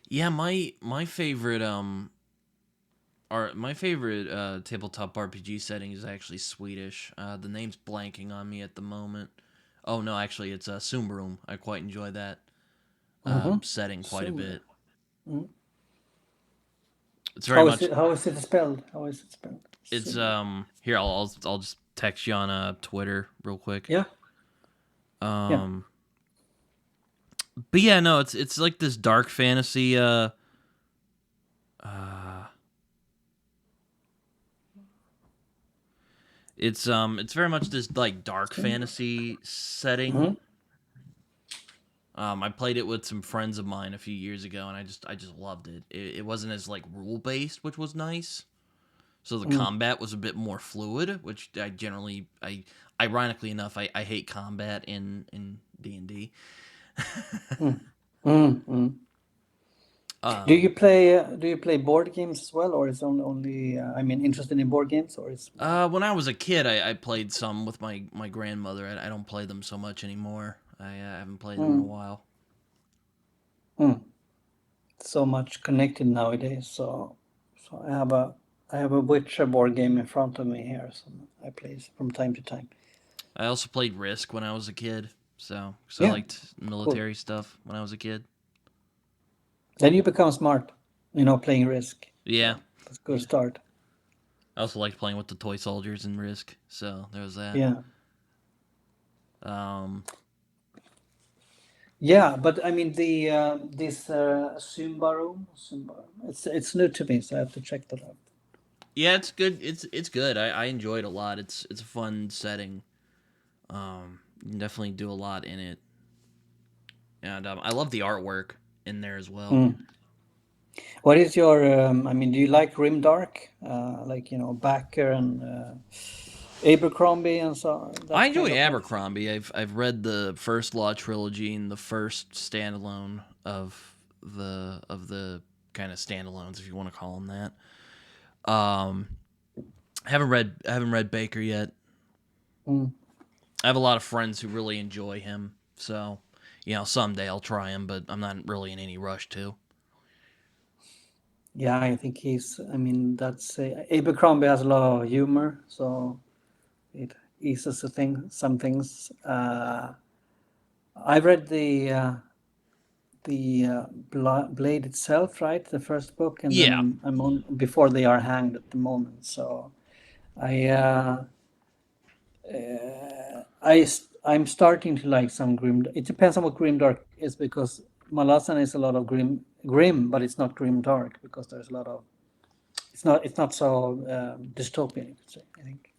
Yeah, my favorite tabletop RPG setting is actually Swedish. The name's blanking on me at the moment. Oh no, actually it's Sumbarum. I quite enjoy that Mm-hmm. setting quite a Summer. bit. Mm. It's very How is much it? How is it spelled? How is it spelled? it's Summer. here I'll just text you on Twitter real quick. Yeah. Yeah. Um but yeah, no, it's like this dark fantasy uh it's very much this like dark Summer. fantasy setting. Mm-hmm. I played it with some friends of mine a few years ago, and I just loved it. It wasn't as like rule based, which was nice. So the Mm. combat was a bit more fluid, which I ironically enough I hate combat in D&D. Mm. Mm. Mm. um, Do you play board games as well, or is only I mean interested in board games, or is when I was a kid, I played some with my grandmother. I don't play them so much anymore. I haven't played them in a mm. while. Mm. So much connected nowadays? So I have a Witcher board game in front of me here, so I play from time to time. I also played Risk when I was a kid, so because I Yeah, liked cool. military stuff when I was a kid. Then you become smart, playing Risk. Yeah, So that's a good start. I also liked playing with the toy soldiers in Risk, so there was that. Yeah. Um, Yeah, but I mean the this Symbaroum, it's new to me, so I have to check that out. yeah, it's good. It's good. I enjoyed it a lot. It's a fun setting. You can definitely do a lot in it, and I love the artwork in there as well. Mm. What is your? I mean, do you like grimdark, like Backer and Abercrombie and so I that kind enjoy of like? Abercrombie. I've read the first Law trilogy and the first standalone of the kind of standalones, if you want to call them that. Haven't read Baker yet. Mm. I have a lot of friends who really enjoy him, so someday I'll try him, but I'm not really in any rush to. Yeah, I think he's. I mean, that's Abercrombie has a lot of humor, so it eases the thing. Some things. I read the Blade itself, right? The first book, and then Yeah, I'm on before they are hanged at the moment. So I I'm starting to like some grim. It depends on what grimdark is because Malazan is a lot of grim, but it's not grim dark because there's a lot of. It's not so dystopian. You could say. I think.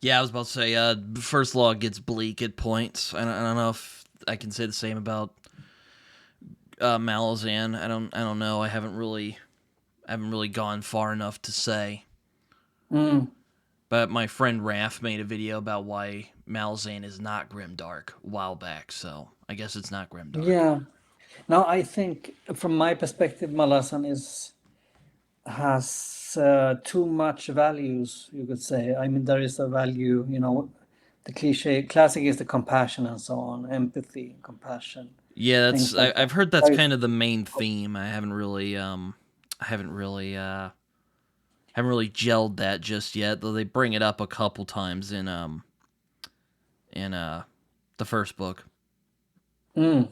yeah. I was about to say, first Law gets bleak at points. I don't know if I can say the same about Malazan. I don't know. I haven't really gone far enough to say. Mm, But my friend Raph made a video about why Malazan is not grimdark a while back, so I guess it's not grimdark. yeah. Now I think, from my perspective, Malazan is has too much values. You could say. I mean, there is a value. The cliche classic is the compassion and so on, empathy, compassion, Yeah, things like that. I've heard that's There is, kind of the main theme. I haven't really gelled that just yet, though they bring it up a couple times in the first book. mm,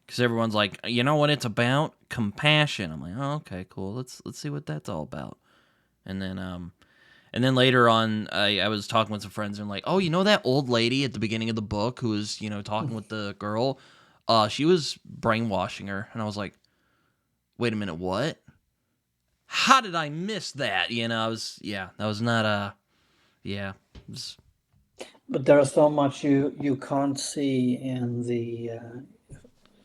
Because everyone's like, you know what it's about? Compassion. I'm like, oh, okay, cool. Let's see what that's all about. And then later on, I was talking with some friends and like, oh, you know that old lady at the beginning of the book who was talking with the girl, she was brainwashing her, and I was like, wait a minute, what? How did I miss that? I was that was not yeah. It was, but there are so much you can't see in the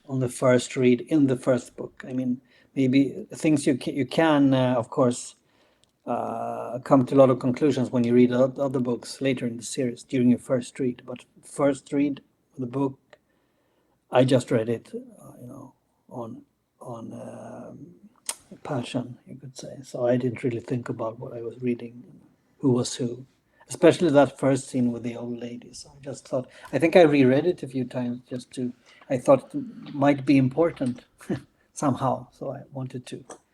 on the first read in the first book. I mean, maybe things you can of course come to a lot of conclusions when you read other books later in the series during your first read. But first read the book, I just read it, on passion, you could say. So I didn't really think about what I was reading, who was who, especially that first scene with the old lady. So I just thought, I think I reread it a few times just to, I thought it might be important somehow. So I wanted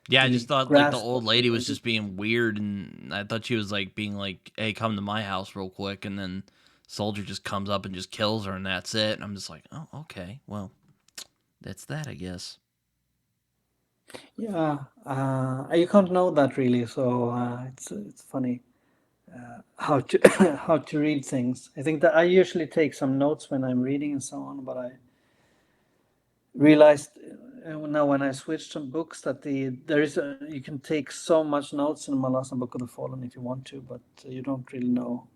yeah, I to just thought like the grasp old what they lady were was doing. just being weird, and I thought she was like being like, hey, come to my house real quick, and then soldier just comes up and just kills her, and that's it. And I'm just like, oh, okay, well, that's that, I guess. Yeah, you can't know that really, so it's funny how to how to read things. I think that I usually take some notes when I'm reading and so on, but I realized now when I switched some books that you can take so much notes in Malazan Book of the Fallen if you want to, but you don't really know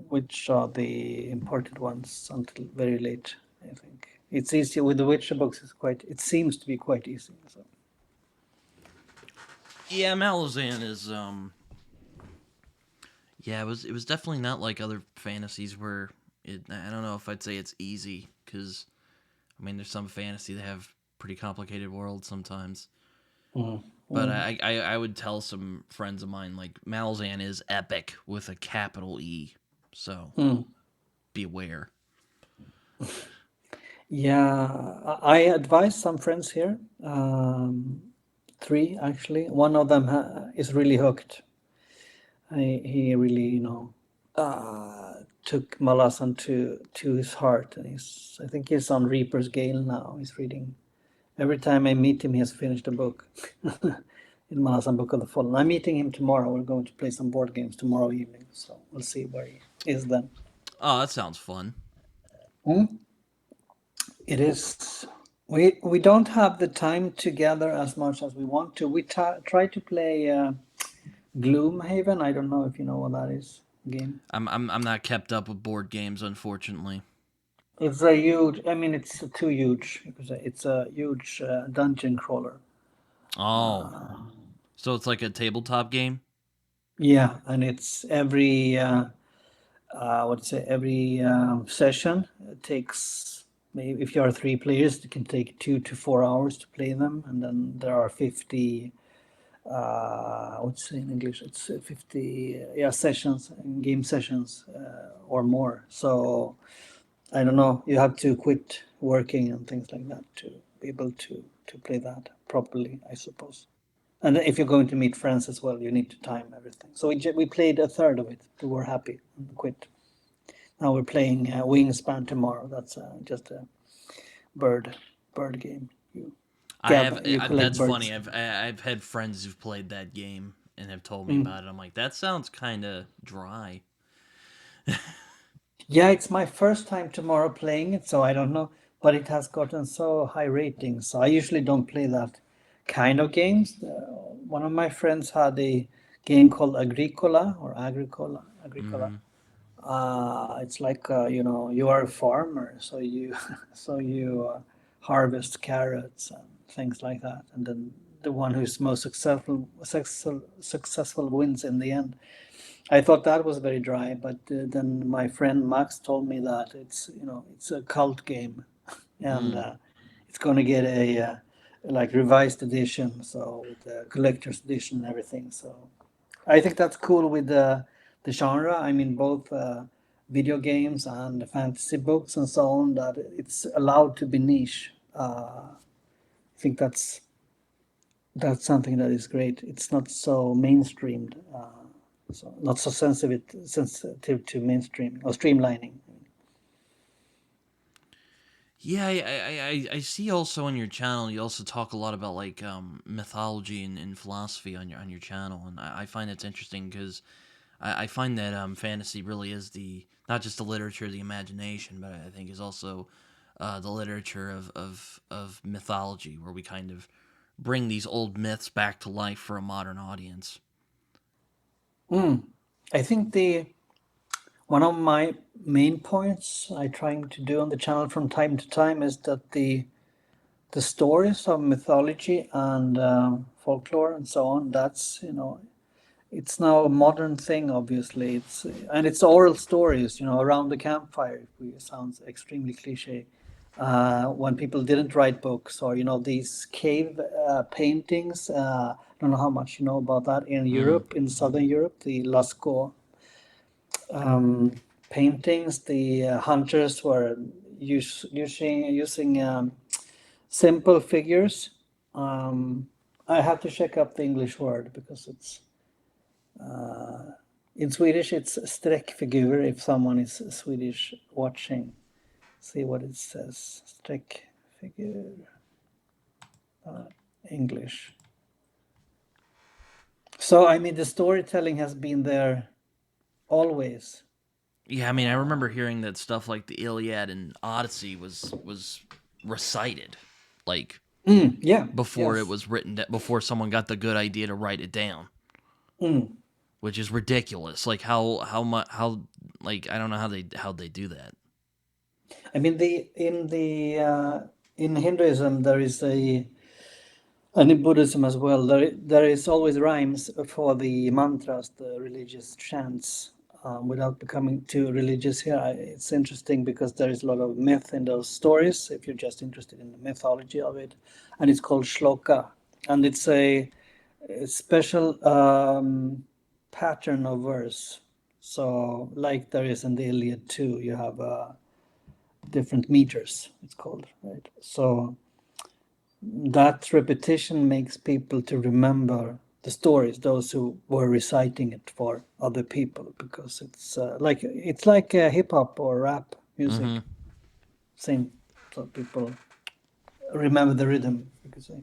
which are the important ones until very late. I think it's easier with the Witcher books. It seems to be quite easy. So. Yeah, Malazan is yeah, it was definitely not like other fantasies where I don't know if I'd say it's easy because I mean there's some fantasy that have pretty complicated worlds sometimes. Mm, But mm, I would tell some friends of mine like Malazan is epic with a capital E, so mm. beware. Yeah, I advise some friends here. Three actually. One of them is really hooked. He really, took Malasan to his heart, and I think he's on Reaper's Gale now. He's reading. Every time I meet him, he has finished a book. in Malazan Book of the Fallen. I'm meeting him tomorrow. We're going to play some board games tomorrow evening, so we'll see where he is then. Oh, that sounds fun. Hmm? It is. We don't have the time together as much as we want to. We try to play Gloomhaven. I don't know if you know what that is. Game. I'm not kept up with board games, unfortunately. It's a huge. I mean, it's too huge because it's a huge dungeon crawler. Oh, so it's like a tabletop game. Yeah, and it's every what's it? Every session takes maybe if you are three players, it can take 2 to 4 hours to play them, and then there are 50. What's it in English? It's 50 yeah sessions, game sessions or more. So I don't know. You have to quit working and things like that to be able to play that properly, I suppose. And if you're going to meet friends as well, you need to time everything. So we played a third of it. We were happy and quit. Now we're playing Wingspan tomorrow. That's just a bird bird game. You collect That's funny. birds. I've had friends who've played that game and have told me Mm. about it. I'm like, that sounds kind of dry. Yeah, it's my first time tomorrow playing it, so I don't know, but it has gotten so high ratings. So I usually don't play that kind of games. One of my friends had a game called Agricola or Agricola. Mm-hmm. It's like you are a farmer, so you so you harvest carrots and things like that, and then the one who's most successful wins in the end. I thought that was very dry, but then my friend Max told me that it's a cult game, and Mm. it's going to get a like revised edition, so with the collector's edition and everything. So I think that's cool with the genre. I mean, both video games and fantasy books and so on. That it's allowed to be niche. I think that's something that is great. It's not so mainstreamed, so not so sensitive to mainstreaming or streamlining. Yeah, I see also on your channel you also talk a lot about like mythology and philosophy on your channel, and I find it's interesting because I find that fantasy really is the not just the literature of the imagination, but I think is also the literature of mythology, where we kind of bring these old myths back to life for a modern audience. Mm. I think the one of my main points I trying to do on the channel from time to time is that the stories of mythology and folklore and so on. That's it's now a modern thing. Obviously, it's oral stories. Around the campfire. It sounds extremely cliche. When people didn't write books, or these cave paintings. I don't know how much you know about that in Mm. Europe, in Southern Europe, the Lascaux um, paintings. The hunters were using simple figures. Um, I have to check up the English word because it's in Swedish. It's streckfigur. If someone is Swedish watching, see what it says. Streckfigur, English. So I mean, the storytelling has been there always. Yeah, I mean, I remember hearing that stuff like the Iliad and Odyssey was recited, like Yeah. before it Yes. was written, before someone got the good idea to write it down, Mm. which is ridiculous. Like how much how like I don't know how they do that. I mean, in Hinduism there is a and in Buddhism as well. There is always rhymes for the mantras, the religious chants. Without becoming too religious here, it's interesting because there is a lot of myth in those stories. If you're just interested in the mythology of it, and it's called shloka, and it's a special pattern of verse. So, like there is in the Iliad too, you have different meters. It's called, right. So that repetition makes people to remember the stories, those who were reciting it for other people, because it's like hip hop or rap Mm-hmm. music. Same, so people remember the rhythm, you could say.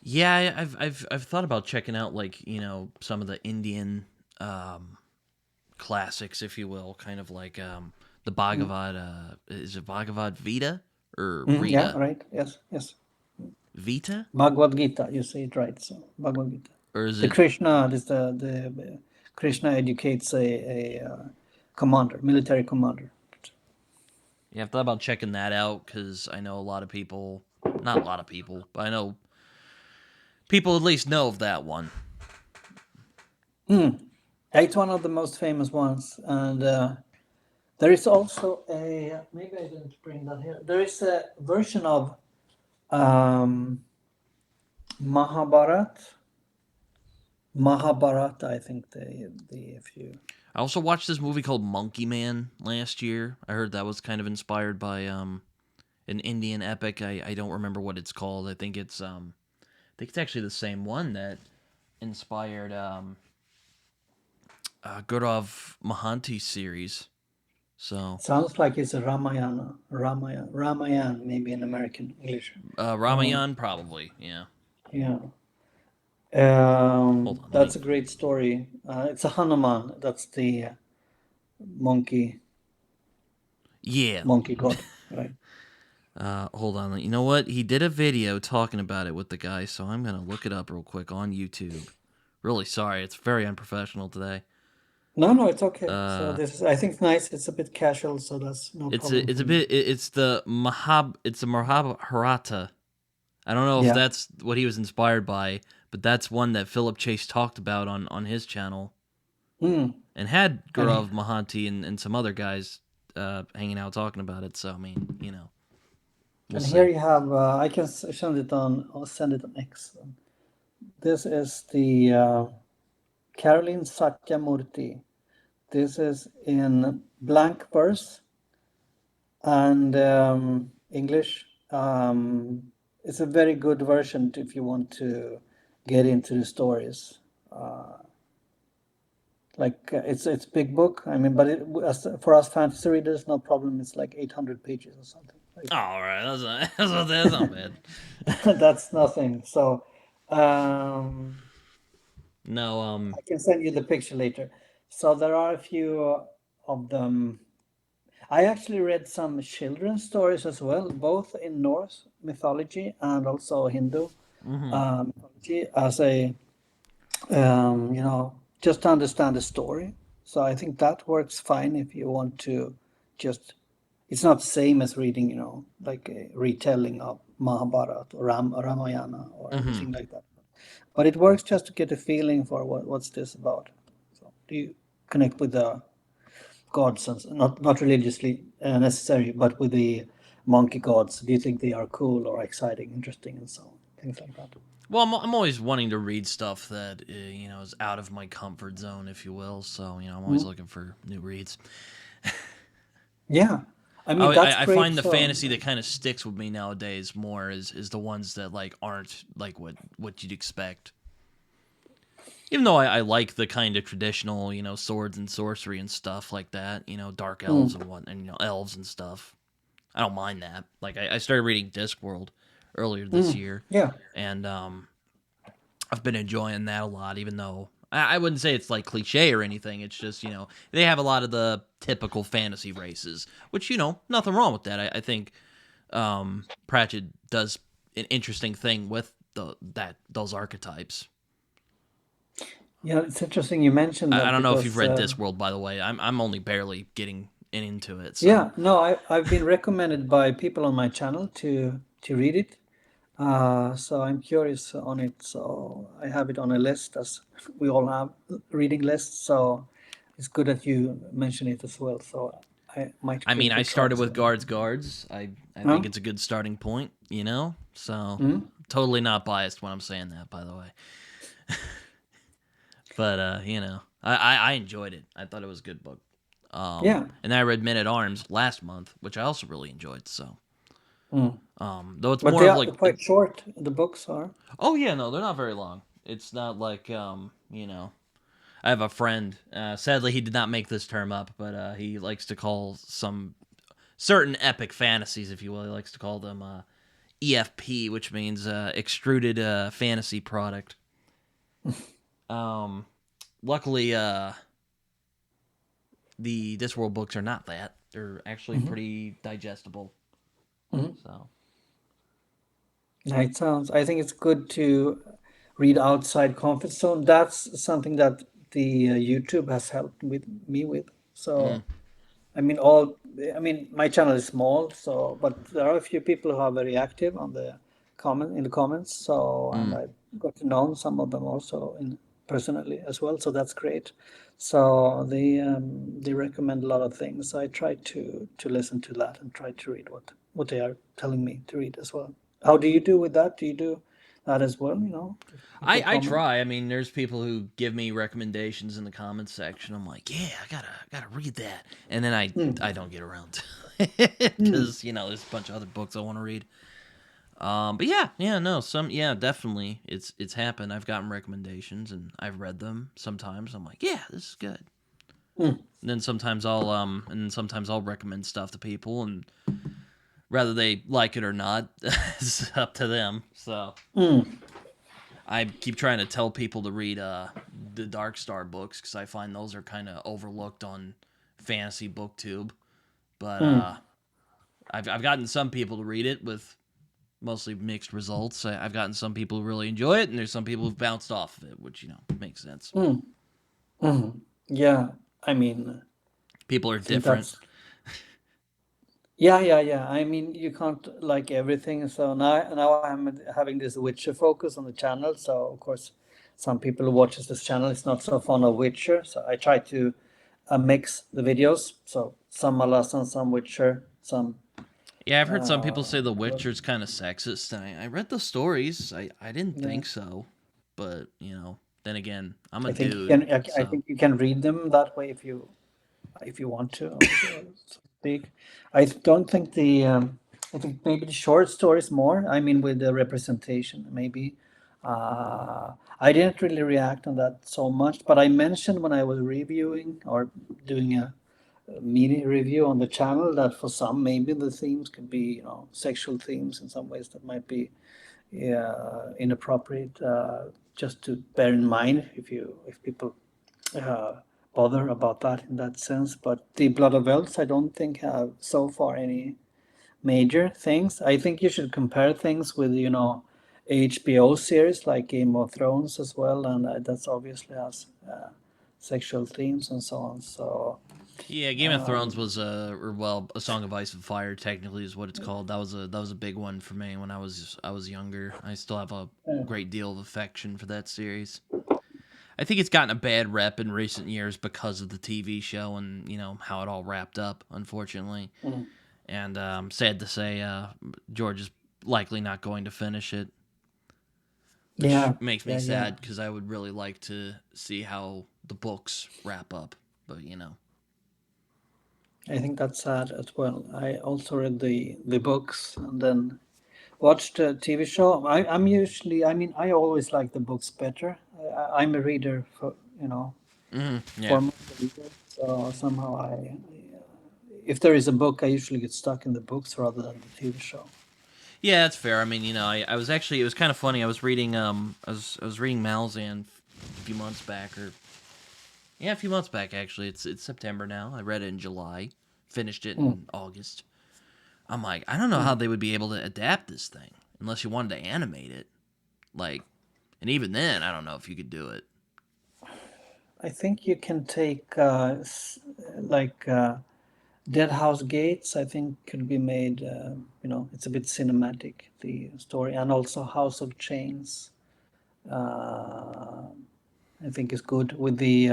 Yeah, I've thought about checking out like some of the Indian um, classics, if you will, kind of like the Mm. Bhagavad. Is it Bhagavad Gita or Mm, yeah, Rita? right. Yes, yes. Vita, Bhagavad Gita, you say it right. So Bhagavad Gita. or is The it? Krishna, this the Krishna educates a commander, military commander. Yeah, I've thought about checking that out because I know a lot of people. Not a lot of people, but I know people at least know of that one. Mm. It's one of the most famous ones, and there is also a maybe I didn't bring that here. There is a version of um, Mahabharat. Mahabharata, I think the if you I also watched this movie called Monkey Man last year. I heard that was kind of inspired by an Indian epic. I don't remember what it's called. I think it's actually the same one that inspired Gaurav Mohanty's series. So sounds like it's a Ramayana, maybe in American English. Um, Ramayan probably. Yeah. yeah, Hold on, let that's me. a great story. It's a Hanuman. That's the monkey Yeah. monkey god, right? Hold on. You know what? He did a video talking about it with the guy, so I'm gonna look it up real quick on YouTube. Really sorry, it's very unprofessional today. No, no, it's okay. So Uh, this is, I think, it's nice. It's a bit casual, so that's no problem it's for a me. bit. It's the Mahabharata. I don't know if Yeah. that's what he was inspired by, but that's one that Philip Chase talked about on his channel Mm. and had And Gaurav Mohanty and some other guys hanging out talking about it. So I mean, we'll and here see. you have. I can send it on. I'll send it on X. This is the Caroline Satyamurthy. This is in blank verse and English. It's a very good version if you want to get into the stories. Like it's big book. I mean, but for us fantasy readers, no problem. It's like 800 pages or something like All right, that's not bad. that. That's nothing. So um, No, I can send you the picture later. So there are a few of them. I actually read some children's stories as well, both in Norse mythology and also Hindu hmm mythology, as a just to understand the story. So I think that works fine if you want to just. It's not the same as reading, like a retelling of Mahabharata or Ramayana or hmm anything like that. But it works just to get a feeling for what's this about. So do you connect with the gods, and not religiously necessary, but with the monkey gods? Do you think they are cool or exciting, interesting, and so on? Things like that. Well, I'm always wanting to read stuff that is out of my comfort zone, if you will. So I'm always Mm. looking for new reads. Yeah, I mean that's I great. find the So fantasy that kind of sticks with me nowadays more is the ones that like aren't like what you'd expect. Even though I like the kind of traditional, swords and sorcery and stuff like that, dark elves mm, and what, and elves and stuff. I don't mind that. Like I started reading Discworld earlier this year, yeah. and I've been enjoying that a lot. Even though I wouldn't say it's like cliche or anything, it's just they have a lot of the typical fantasy races, which nothing wrong with that. I think Pratchett does an interesting thing with those archetypes. Yeah, it's interesting you mentioned I that don't know if you've because read Discworld, by the way. I'm only barely getting into it, so yeah, no, I've been recommended by people on my channel to read it. So I'm curious on it. So I have it on a list, as we all have reading lists. So it's good that you mention it as well. So I might I give mean, it a I try started as with well. guards. I think No? it's a good starting point, So Mm? totally not biased when I'm saying that, by the way. But I enjoyed it. I thought it was a good book. Yeah. And then I read Men at Arms last month, which I also really enjoyed. So, Mm. though it's But more they of are like, quite short. The books are. oh yeah, no, they're not very long. It's not like I have a friend. Sadly, he did not make this term up, but he likes to call some certain epic fantasies, if you will. He likes to call them EFP, which means extruded fantasy product. Um, Luckily, the Discworld books are not that. They're actually Hmm. pretty digestible. Hmm. So Yeah, it sounds. I think it's good to read outside comfort zone. That's something that the YouTube has helped with me with. mm, So I mean, all. I mean, my channel is small, so but there are a few people who are very active on the comment in the comments. So and mm. I got to know some of them also in personally as well. So that's great. So they recommend a lot of things. I try to listen to that and try to read what they are telling me to read as well. How do you do with that? Do you do that as well? You know, if people I comment. try. I mean, there's people who give me recommendations in the comments section. I'm like, yeah, I gotta read that, and then Mm, I don't get around to it mm, because there's a bunch of other books I want to read. But yeah, no, definitely it's happened. I've gotten recommendations and I've read them. Sometimes I'm like, yeah, this is good. mm, And then sometimes I'll recommend stuff to people, and whether they like it or not, it's up to them. So mm, I keep trying to tell people to read the Dark Star books because I find those are kind of overlooked on fantasy booktube. But mm. I've gotten some people to read it with mostly mixed results. I've gotten some people who really enjoy it, and there's some people who've bounced off of it, which makes sense. Mm. Mhm. Yeah, I mean, People are I think different. that's yeah. I mean, you can't like everything. So now I'm having this Witcher focus on the channel. So of course, some people who watches this channel is not so fond of Witcher. So I try to mix the videos. So some Malazan, some Witcher, some. Yeah, I've heard some people Uh, say The Witcher's kind of sexist. And I read the stories. I didn't yeah, think so, but then again, I'm a I think you dude, can. I so think you can read them that way if you want to, so to speak. I don't think I think maybe the short stories more. I mean, with the representation, maybe. I didn't really react on that so much, but I mentioned when I was reviewing or doing a mini review on the channel that for some, maybe the themes could be, sexual themes in some ways that might be inappropriate. Just to bear in mind if people uh, bother about that in that sense. But the Blood of Elves, I don't think have so far any major things. I think you should compare things with HBO series like Game of Thrones as well, and that's obviously has sexual themes and so on. So yeah. Game of Thrones was a Song of Ice and Fire technically is what it's called. That was a big one for me when I was younger. I still have a uh, great deal of affection for that series. I think it's gotten a bad rep in recent years because of the TV show and how it all wrapped up, unfortunately. mm, And sad to say, George is likely not going to finish it, which yeah, makes me yeah. sad because I would really like to see how the books wrap up. But I think that's sad as well. I also read the books and then watched the TV show. I'm usually, I mean, I always like the books better. I'm a reader yeah, for most of the year. So somehow if there is a book, I usually get stuck in the books rather than the TV show. yeah, that's fair. I mean, I was actually it was kind of funny. I was reading I was reading Malazan a few months back, or yeah, a few months back actually. It's September now. I read it in July, finished it Mm, in August. I'm like, I don't know mm. how they would be able to adapt this thing unless you wanted to animate it. Like, and even then, I don't know if you could do it. I think you can take like Dead House Gates. I think could be made. It's a bit cinematic the story, and also House of Chains. Uh, I think is good with the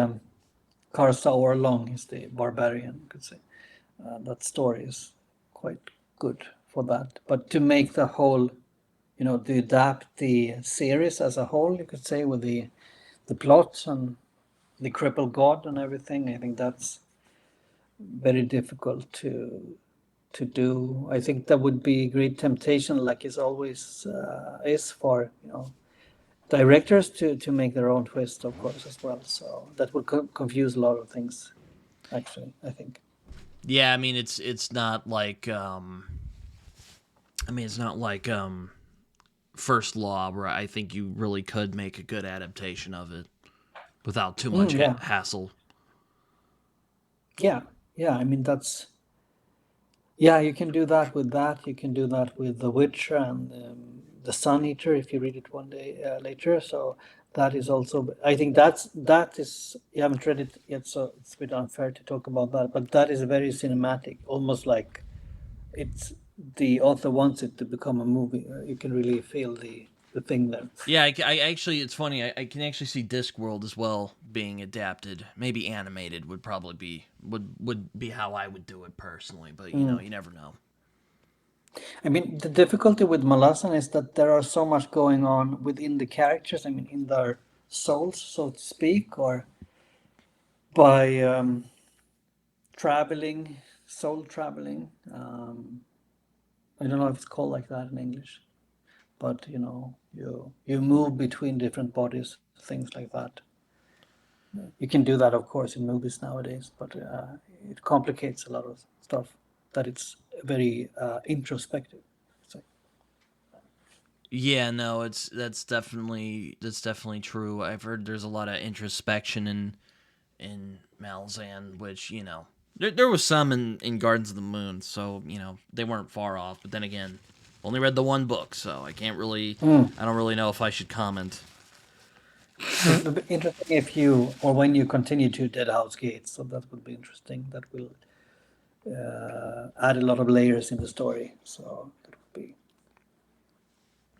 Karsa Orlong is the barbarian. You could say that story is quite good for that. But to make the whole, to adapt the series as a whole, you could say with the plot and the crippled god and everything, I think that's very difficult to do. I think that would be great temptation, like it always is for directors to make their own twist, of course, as well. So that would confuse a lot of things. Actually, I think. Yeah, I mean, it's not like I mean, it's not like First Law, where I think you really could make a good adaptation of it without too much Yeah, hassle. yeah, yeah. I mean, that's yeah. You can do that with that. You can do that with The Witcher and the Sun Eater if you read it one day later. So that is also. I think that is. You haven't read it yet, so it's a bit unfair to talk about that. But that is very cinematic, almost like it's the author wants it to become a movie. You can really feel the thing there. Yeah, I actually, it's funny. I can actually see Discworld as well being adapted. Maybe animated would probably be would be how I would do it personally. But Mm. you never know. I mean, the difficulty with Malazan is that there are so much going on within the characters. I mean, in their souls, so to speak, or by traveling, soul traveling. I don't know if it's called like that in English, but you move between different bodies, things like that. You can do that, of course, in movies nowadays, but it complicates a lot of stuff. That it's very introspective. So, Yeah, no, it's that's definitely true. I've heard there's a lot of introspection in Malazan, which there was some in Gardens of the Moon, so they weren't far off. But then again, only read the one book, so I don't really know if I should comment. it would be interesting if you or when you continue to Dead House Gates. So that would be interesting. That will add a lot of layers in the story. So that would be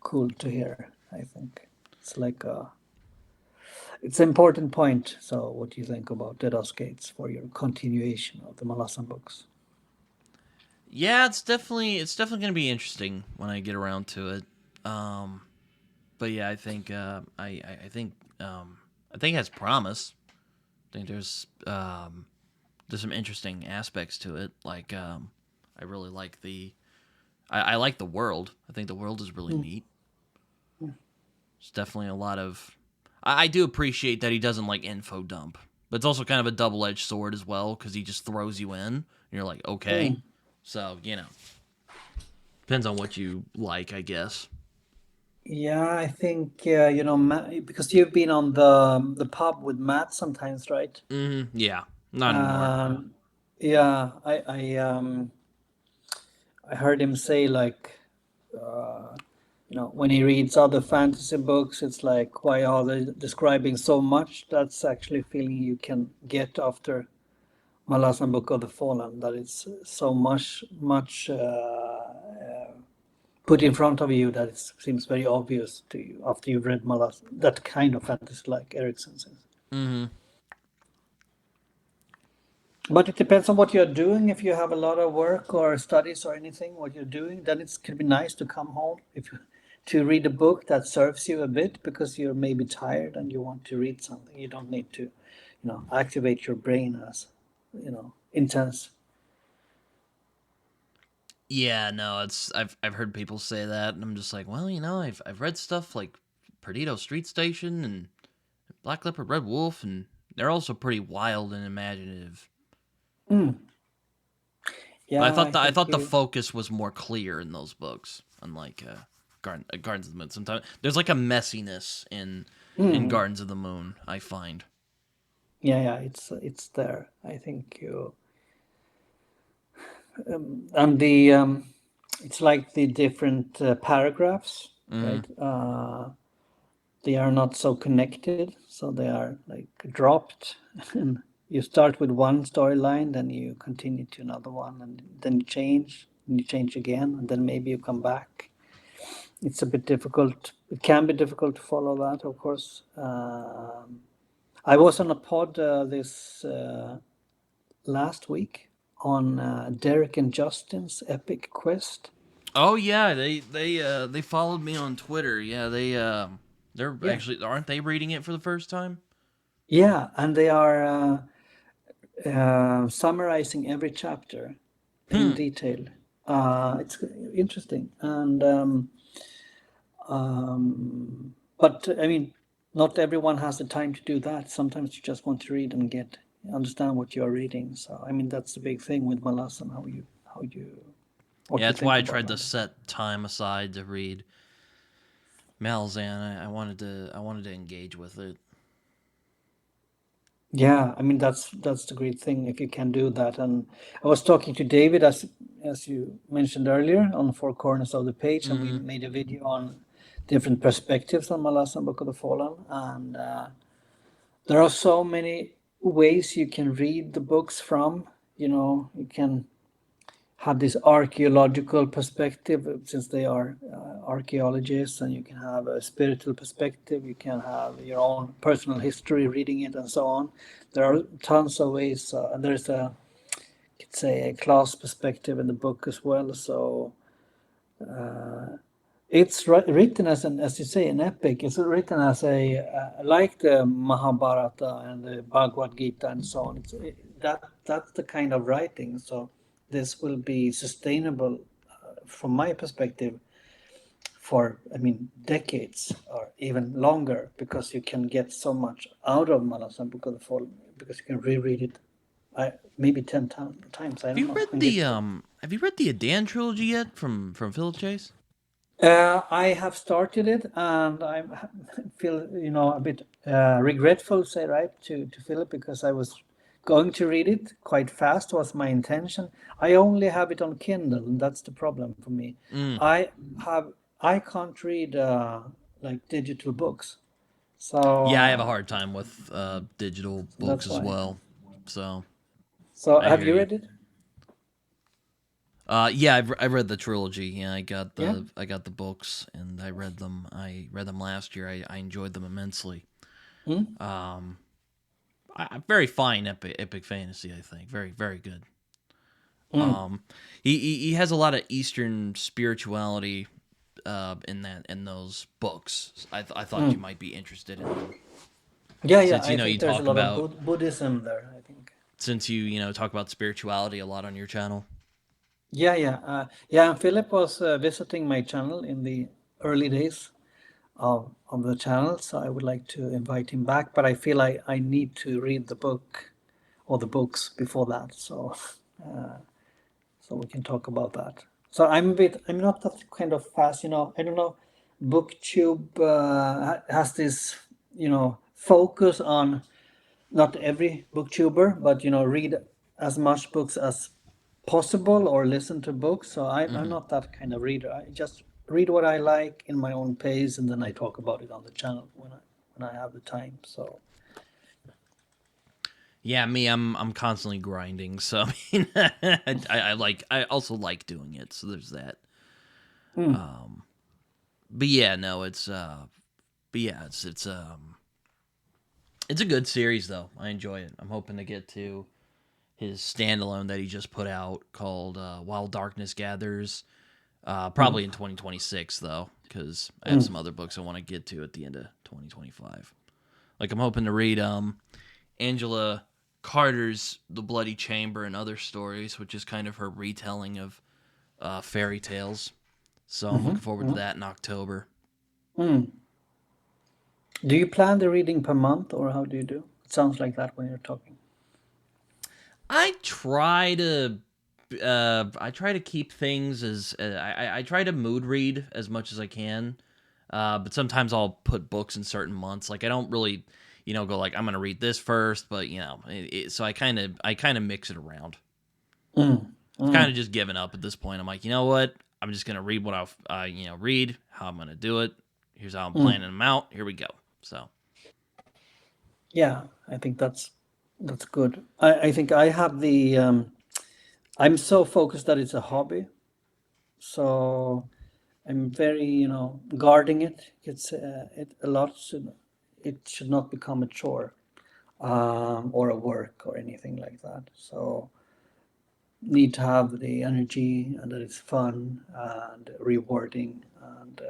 cool to hear. I think it's like it's an important point. So what do you think about Dead House Gates for your continuation of the Malazan books? Yeah, it's definitely gonna be interesting when I get around to it. Um, but yeah, I think it has promise. I think there's some interesting aspects to it. Like I really like I like the world. I think the world is really Mm. neat. It's definitely a lot of. I do appreciate that he doesn't like info dump, but it's also kind of a double edged sword as well because he just throws you in, and you're like, okay. Mm. So depends on what you like, I guess. Yeah, I think because you've been on the pub with Matt sometimes, right? Yeah, not anymore. Um, yeah, I heard him say like when he reads other fantasy books, it's like why are they describing so much? That's actually a feeling you can get after Malazan Book of the Fallen. That it's so much put in front of you that it seems very obvious to you after you've read Malazan. That kind of fantasy, like Erickson says. But it depends on what you're doing. If you have a lot of work or studies or anything, what you're doing, then it could be nice to come home to read a book that serves you a bit because you're maybe tired and you want to read something. You don't need to, activate your brain as, intense. Yeah, no, I've heard people say that, and I'm just like, well, I've read stuff like Perdido Street Station and Black Leopard Red Wolf, and they're also pretty wild and imaginative. Mm. But Yeah, I I think thought the you. focus was more clear in those books, unlike Gardens of the Moon. Sometimes there's like a messiness in Mm. Gardens of the Moon. I find. Yeah, it's there. I think you and the it's like the different paragraphs, Mm-hmm. right? They are not so connected, so they are like dropped. And you start with one storyline, then you continue to another one, and then and you change again, and then maybe you come back. It's a bit difficult. It can be difficult to follow that, of course. I was on a pod this last week on Derek and Justin's Epic Quest. Oh yeah, they followed me on Twitter. Yeah, they're Yeah, actually aren't they reading it for the first time? yeah, and they are summarizing every chapter in Hmm. detail. It's interesting, and but I mean, not everyone has the time to do that. Sometimes you just want to read and get understand what you're reading. So I mean, that's the big thing with Malasan. How you what Yeah, you that's why think I about tried to that. set time aside to read Malazan. I wanted to engage with it. Yeah, I mean that's the great thing if you can do that. And I was talking to David as you mentioned earlier on the four corners of the page, and we Mm-hmm. made a video on different perspectives on Malazan Book of the Fallen. And there are so many ways you can read the books from. You can have this archaeological perspective since they are archaeologists, and you can have a spiritual perspective, you can have your own personal history reading it, and so on. There are tons of ways, and there's a, could say, a class perspective in the book as well. So it's written as an, as you say, an epic. It's written as a like the Mahabharata and the Bhagavad Gita and so on. That's the kind of writing. So this will be sustainable from my perspective for, I mean, decades or even longer, because you can get so much out of Malazan because you can reread it maybe 10 times. I don't know. And get Have you read the Adan trilogy yet from Philip Chase? I have started it, and I feel, a bit regretful, say, right, to Philip, because I was going to read it quite fast. Was my intention. I only have it on Kindle, and that's the problem for me. Mm. I have I can't read like digital books, Yeah, I have a so hard time with digital books that's as why. well. So So I have hear you you. read it? Yeah, I've read the trilogy. Yeah, Yeah. I got the books and I read them. I read them last year. I enjoyed them immensely. Mm? Um, very fine epic fantasy. I think very good. Mm. Um, he has a lot of Eastern spirituality in those books. I thought you Mm. might be interested in them Yeah, yeah. since I you think there's a talk lot of about Buddhism there, I think. since you talk about spirituality a lot on your channel. Yeah, yeah, yeah. And Philip was visiting my channel in the early days of the channel, so I would like to invite him back. But I feel I need to read the book or the books before that, so we can talk about that. So I'm not that kind of fast, I don't know. BookTube has this, focus on not every booktuber, but read as much books as possible or listen to books. So I'm Hmm. not that kind of reader. I just read what I like in my own pace, and then I talk about it on the channel when I have the time. So Yeah, me, I'm constantly grinding, so I mean, I also like doing it. So there's that. mm, Um, but yeah, no, but yeah, it's a good series though. I enjoy it. I'm hoping to get to his standalone that he just put out called While Darkness Gathers. mm, Probably in 2026 though, because I have some mm, other books I want to get to at the end of 2025. Like I'm hoping to read Angela Carter's The Bloody Chamber and Other Stories, which is kind of her retelling of fairy tales. So I'm mhm, looking forward to mm, that in October. mm. Do you plan the reading per month, or how do you do? It sounds like that when you're talking. I try to I try to keep things as I try to mood read as much as I can. But sometimes I'll put books in certain months. Like I don't really, go like I'm gonna read this first, but so I kind of mix it around. Mm, I've kind of mm, just given up at this point. I'm like, you know what? I'm just gonna read what read how I'm gonna do it. Here's how I'm planning mm. them out. Here we go. So Yeah, I think that's good. I think I have the I'm so focused that it's a hobby. So I'm very, guarding it. It a lot. It should not become a chore, or a work or anything like that. So need to have the energy, and that it's fun and rewarding. And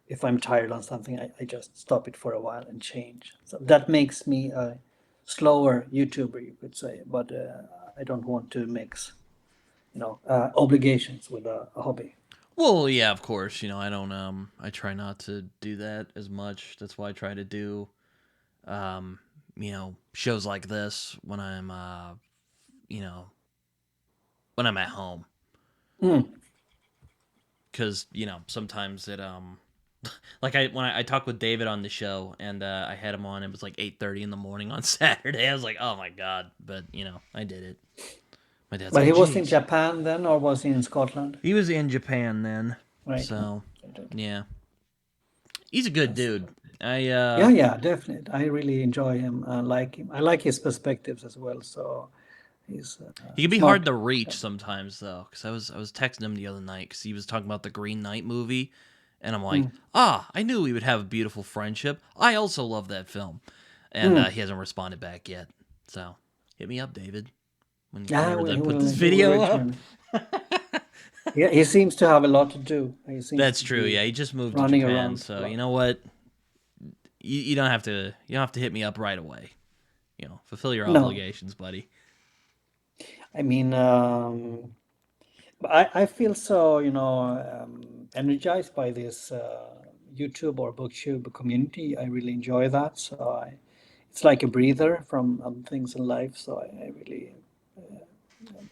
if I'm tired on something, I just stop it for a while and change. So that makes me a slower YouTuber, you could say. But I don't want to mix, obligations with a hobby. well, yeah, of course. I don't I try not to do that as much. That's why I try to do shows like this you know, when I'm at home. Mm. because sometimes it like I talked with David on the show, and I had him on. It was like 8:30 in the morning on Saturday. I was like, oh my god, but I did it. My dad's But like, he was in jeez. Japan then, or was he in Scotland? He was in Japan then, Right. so I did. yeah, he's a good That's, dude. I yeah, yeah, definitely. I really enjoy him. I like him. I like his perspectives as well. So he's He can be hard smart. to reach sometimes though, because I was texting him the other night because he was talking about the Green Knight movie, and I'm like, Mm. I knew we would have a beautiful friendship. I also love that film, and Mm. he hasn't responded back yet. So hit me up, David, Yeah, whenever I put this he will video up. return. Yeah, he seems to have a lot to do. He seems That's to true. be Yeah, he just moved to running Japan, around a so you lot. know what? You don't have to hit me up right away. Fulfill your No, obligations, buddy. I mean, I feel so, energized by this YouTube or BookTube community. I really enjoy that. It's like a breather from other things in life. So I really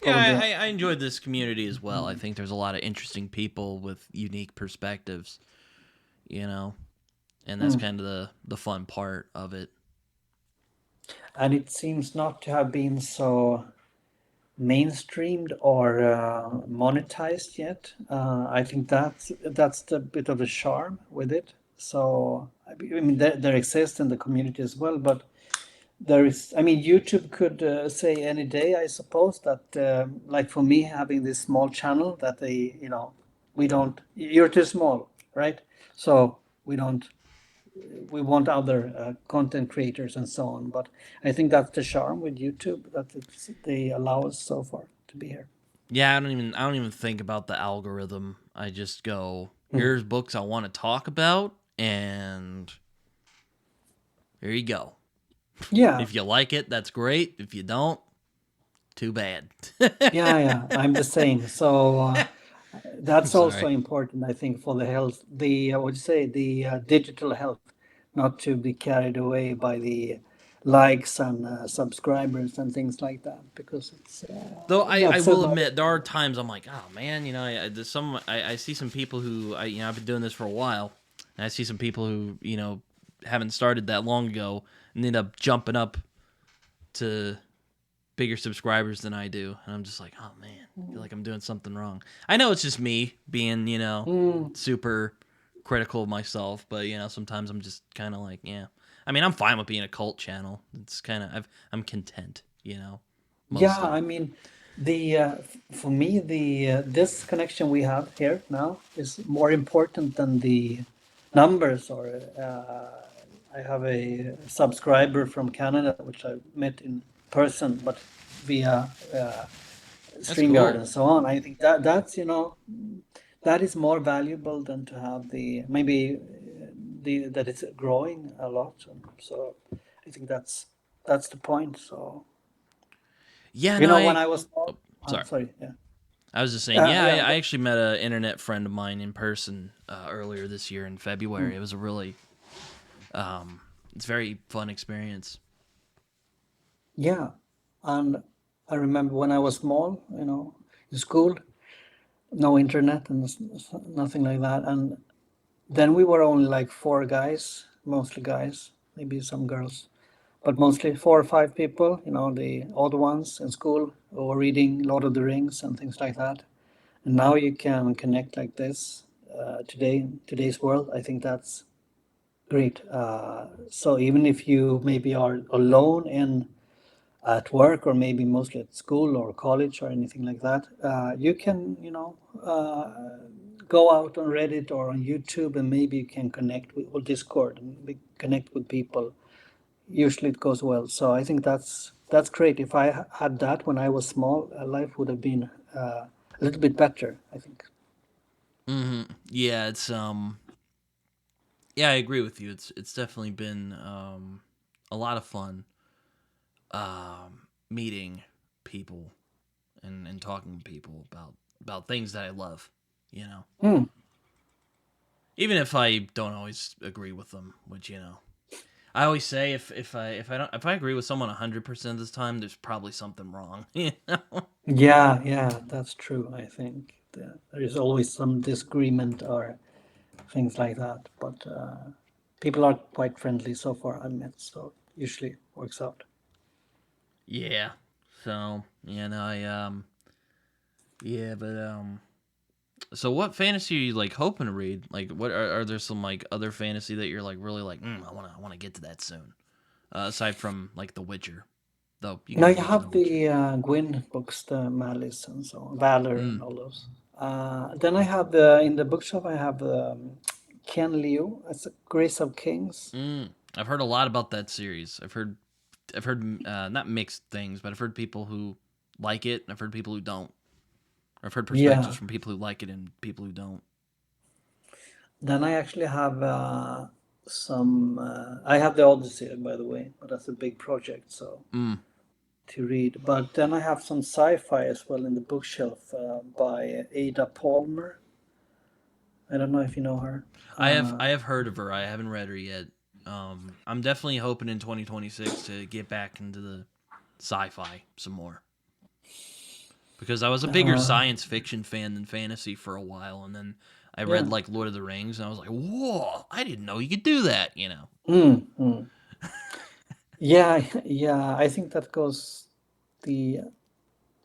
Yeah, probably, I enjoyed this community as well. I think there's a lot of interesting people with unique perspectives, you know, and that's mm. kind of the fun part of it. And it seems not to have been so mainstreamed or monetized yet. I think that's the bit of the charm with it. So I mean, there exists in the community as well, but there is. I mean, YouTube could say any day, I suppose, that like for me having this small channel that we don't. You're too small, right? So we don't. We want other content creators and so on. But I think that's the charm with YouTube that they allow us so far to be here. Yeah, I don't even think about the algorithm. I just go, Hmm. here's books I want to talk about, and here you go. Yeah, If you like it, that's great. If you don't, too bad. yeah, yeah. I'm the same. So I'm that's also sorry. important, I think, for the health, the what do you say, the digital health, not to be carried away by the likes and subscribers and things like that, because it's Though I that's will another. admit there are times I'm like, oh man, I see some people who I've been doing this for a while, and I see some people who haven't started that long ago and end up jumping up to bigger subscribers than I do, and I'm just like, oh man, I feel like I'm doing something wrong. I know it's just me being Mm, super critical of myself, but sometimes I'm just kind of like, yeah. I mean, I'm fine with being a cult channel. It's kind of I'm content, yeah, mostly. I mean, the for me the this connection we have here now is more important than the numbers. Or I have a subscriber from Canada, which I met in person, but via That's StreamYard cool. and so on. I think that's that is more valuable than to have the maybe the that it's growing a lot. So I think that's the point. So Yeah, no, when I was small, oh, sorry. sorry, yeah, I was just saying, yeah, I, yeah, I actually met an internet friend of mine in person earlier this year in February. mm, It was a really, it's a very fun experience. yeah. And I remember when I was small, in school, no internet and nothing like that. And then we were only like four guys, mostly guys, maybe some girls, but mostly four or five people, the odd ones in school who were reading Lord of the Rings and things like that. And now you can connect like this in today's world. I think that's great. So even if you maybe are alone in at work or maybe mostly at school or college or anything like that, you can go out on Reddit or on YouTube and maybe you can connect with or Discord and connect with people. Usually it goes well. So I think that's great. If I had that when I was small, life would have been a little bit better, I think. Yeah, yeah, I agree with you. It's definitely been a lot of fun meeting people and talking to people about things that I love. You know, Hmm. even if I don't always agree with them, which I always say if I agree with someone 100% of the time, there's probably something wrong. Yeah, yeah, that's true, I think. there is always some disagreement or things like that. But people are quite friendly so far, I've met, so usually works out. Yeah. So yeah, no, yeah, but so what fantasy are you like hoping to read? Like, what are there some like other fantasy that you're like really like? I wanna get to that soon. Aside from like The Witcher, though you Now can you get to The have Witcher. the Gwyn books, the Malice and so on, Valor and Mm. all those. Then I have the in the bookshop. I have Ken Liu. It's Grace of Kings. I've heard a lot about that series. I've heard not mixed things, but I've heard people who like it, and I've heard people who don't. I've heard perspectives Yeah. from people who like it and people who don't. Then I actually have some. I have the Odyssey, by the way, but that's a big project, so Mm. to read. But then I have some sci-fi as well in the bookshelf by Ada Palmer. I don't know if you know her. I have heard of her. I haven't read her yet. I'm definitely hoping in 2026 to get back into the sci-fi some more because I was a bigger Uh, science fiction fan than fantasy for a while, and then I read yeah. like Lord of the Rings, and I was like, whoa, I didn't know you could do that. You know. Mm, mm. Yeah, yeah. I think that goes the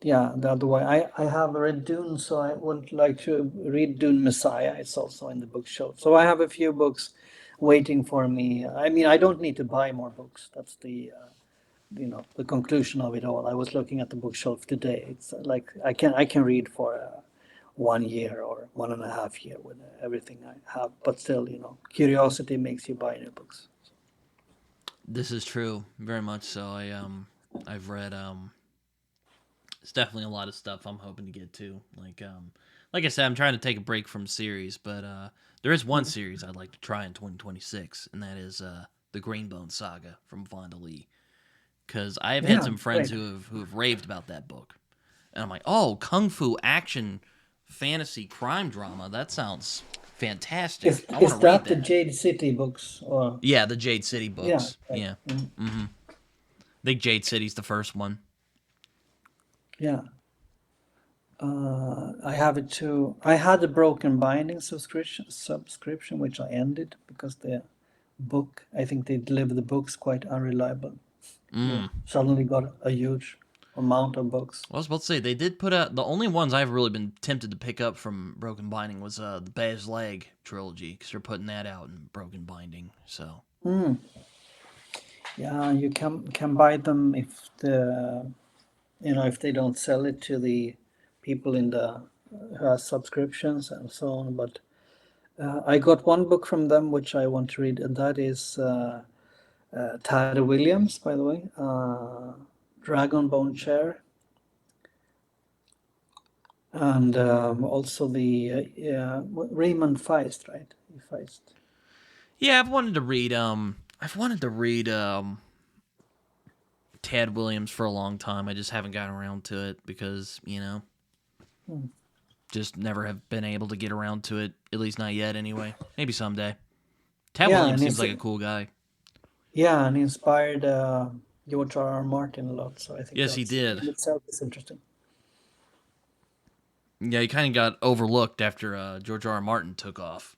the other way. I have read Dune, so I would like to read Dune Messiah. It's also in the bookshelf. So I have a few books waiting for me. I mean, I don't need to buy more books. That's the the conclusion of it all. I was looking at the bookshelf today. It's like I can read for 1 year or 1.5 year with everything I have. But still, curiosity makes you buy new books. This is true, very much so. I've read it's definitely a lot of stuff I'm hoping to get to. Like I said, I'm trying to take a break from series, but there is one Mm. series I'd like to try in 2026, and that is the Greenbone Saga from Vonda Lee. Because I've had Yeah, some friends great. who have raved about that book, and I'm like, oh, kung fu action fantasy crime drama. That sounds fantastic. I want Is to read that the that. Jade City books or Yeah, the Jade City yeah, books. right. Yeah, Mm. I think Jade City's the first one. Yeah. I have it too. I had a Broken Binding subscription which I ended because the book, I think they deliver the books quite unreliable. You Mm. suddenly got a huge amount of books. I was about to say they did put out the only ones I've really been tempted to pick up from Broken Binding was the Bez Leg trilogy because they're putting that out in Broken Binding. So Mm. Yeah, you can buy them if if they don't sell it to the people in the who have subscriptions and so on. But I got one book from them which I want to read, and that is Tad Williams, by the way, Dragon Bone Chair, and also the Raymond Feist, right? Feist. yeah, I've wanted to read Tad Williams for a long time. I just haven't gotten around to it because Hmm. just never have been able to get around to it. At least not yet, anyway. Maybe someday. Tad Yeah, Williams and seems it's like a cool guy. yeah, and he inspired George R. R. Martin a lot. So I think Yes, he that's did. in itself is interesting. Yeah, he kind of got overlooked after George R. R. Martin took off.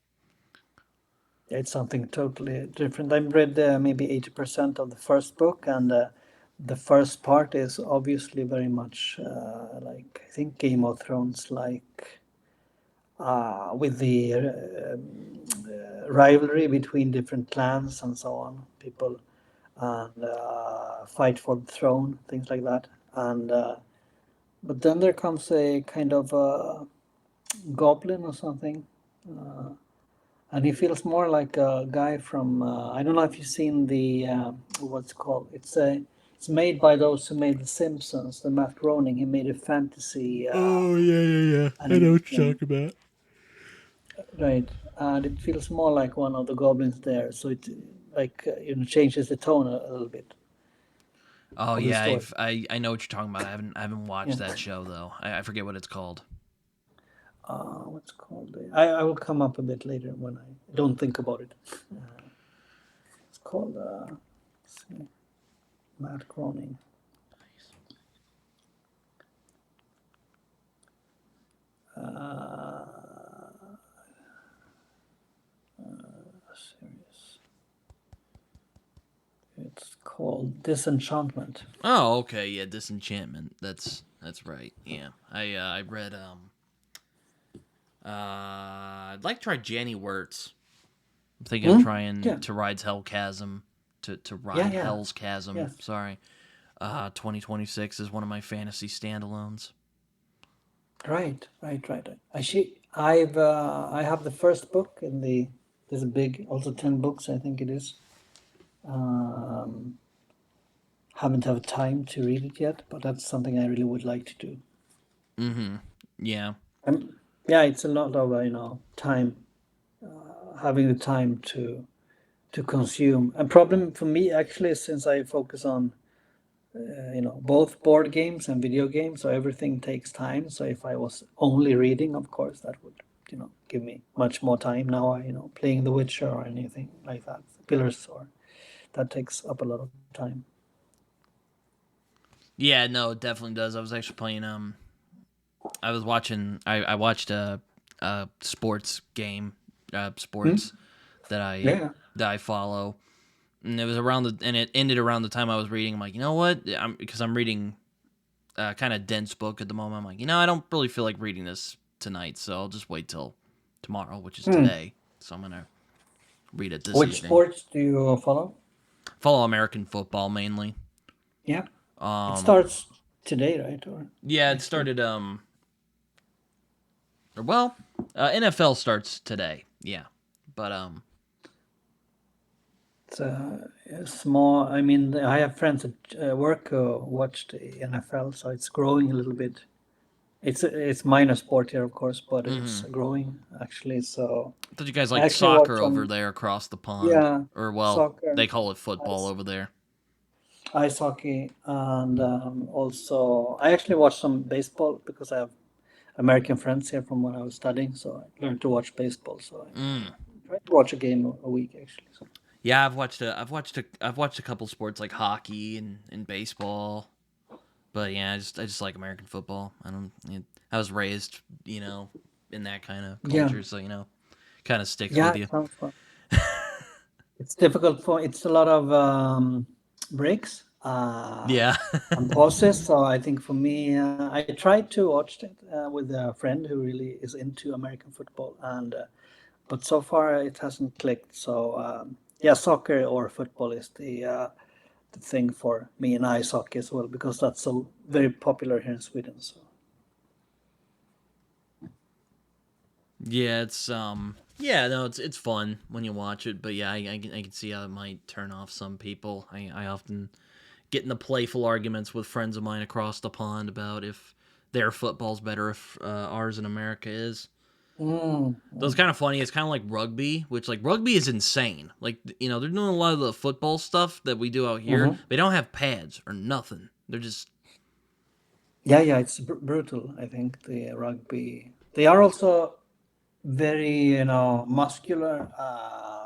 Yeah, it's something totally different. I've read maybe 80% of the first book, and the first part is obviously very much like I think Game of Thrones, like with the rivalry between different clans and so on, people and fight for the throne, things like that. And but then there comes a kind of goblin or something. And he feels more like a guy from I don't know if you've seen the what's it called. It's made by those who made The Simpsons. The Matt Groening. He made a fantasy Oh yeah, yeah, yeah. I know what you're animation, talking about. right? And it feels more like one of the goblins there. So it like changes the tone a little bit Oh of the yeah, story. I know what you're talking about. I haven't Yeah. watched that show though. I forget what it's called. What's it called? I will come up a bit later when I don't think about it. It's called let's see, Matt Groening. called Disenchantment. Oh, okay, yeah, Disenchantment. That's right. Yeah, I read I'd like to try Janny Wirtz. I'm thinking of Hmm? trying Yeah, to ride Hell Chasm, to yeah, ride yeah. Hell's Chasm. Yes. Sorry. 2026 is one of my fantasy standalones. Right, right, right. I have the first book in the this big, also 10 books, I think it is. Um, haven't had time to read it yet, but that's something I really would like to do. Mm-hmm. Yeah. Yeah, it's a lot of time, having the time to consume. And problem for me actually, since I focus on both board games and video games, so everything takes time. So if I was only reading, of course, that would give me much more time. Now I playing The Witcher or anything like that, Pillars, or that takes up a lot of time. Yeah, no, it definitely does. I was actually playing I was watching I watched a sports game, Hmm? sports that I Yeah. that I follow. And it was around and it ended around the time I was reading. I'm like, you know what? Because I'm reading a kind of dense book at the moment. I'm like, I don't really feel like reading this tonight, so I'll just wait till tomorrow, which is Hmm. today. So I'm gonna read it this Which evening. sports do you follow? Follow American football mainly. Yeah, it Um, starts today, right, or yeah, it next week? started. Or well, NFL starts today. Yeah, but It's a small. I mean, I have friends at work who watch the NFL, so it's growing a little bit. It's minor sport here, of course, but it's mm-hmm. growing actually. So I thought you guys I liked actually watch soccer over some, there across the pond, yeah, or well, soccer, they call it football ice, over there. ice hockey, and also I actually watch some baseball because I have American friends here from when I was studying, so I learned to watch baseball. So I Mm. try to watch a game a week actually. So. Yeah, I've watched a couple sports like hockey and baseball. But yeah, I just like American football. I don't. I was raised, in that kind of Yeah, culture, so kind of sticks yeah, with it you. sounds fun. It's difficult for it's a lot of breaks Yeah. and pauses. So I think for me, I tried to watch it with a friend who really is into American football, and but so far it hasn't clicked. So yeah, soccer or football is the thing for me, and ice hockey as well because that's so very popular here in Sweden. So Yeah, yeah, no, it's fun when you watch it, but yeah, I can see how it might turn off some people. I often get into playful arguments with friends of mine across the pond about if their football's better, if ours in America is. mm, So it's mm. kind of funny. It's kind of like rugby, which like rugby is insane. Like they're doing a lot of the football stuff that we do out here. Mhm. They don't have pads or nothing. They're just Yeah, yeah, it's brutal. I think the rugby. They are also very muscular,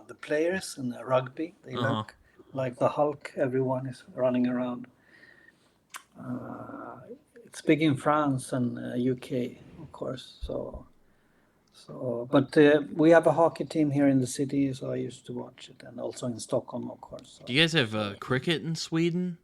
the players in the rugby. They uh huh. look like the Hulk. Everyone is running around. uh, it's big in France and UK, of course. But we have a hockey team here in the city, so I used to watch it, and also in Stockholm, of course. Do you guys have So cricket in Sweden?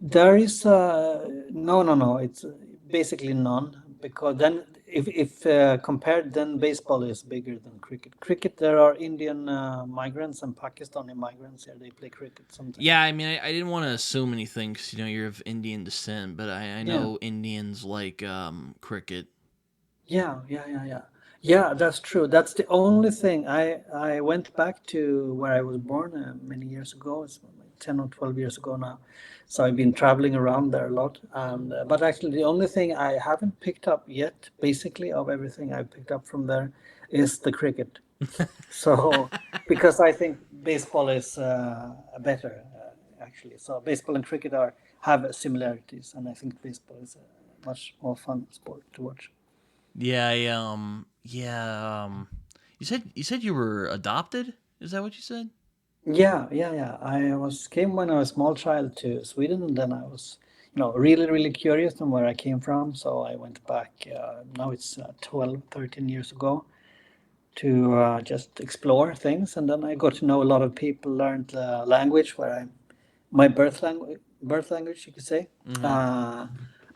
there is no, no, no. It's basically none because then, if compared, then baseball is bigger than cricket. Cricket, there are Indian migrants and Pakistani migrants here. They play cricket Yeah, sometimes. I mean, I didn't want to assume anything because you're of Indian descent, but I Yeah, know Indians like cricket. yeah, yeah, yeah, yeah. Yeah, that's true. That's the only thing. I went back to where I was born many years ago. It's like 10 or 12 years ago now. So I've been traveling around there a lot. And but actually, the only thing I haven't picked up yet, basically of everything I picked up from there, is the cricket. So because I think baseball is better actually. So baseball and cricket are have similarities, and I think baseball is a much more fun sport to watch. Yeah, yeah. You said you were adopted. Is that what you said? Yeah, yeah, yeah. I was came when I was a small child to Sweden, and then I was, really, really curious on where I came from. So I went back. Now it's 12, 13 years ago to just explore things, and then I got to know a lot of people, learned the language where I'm. my birth language, you could say. Mm-hmm. uh,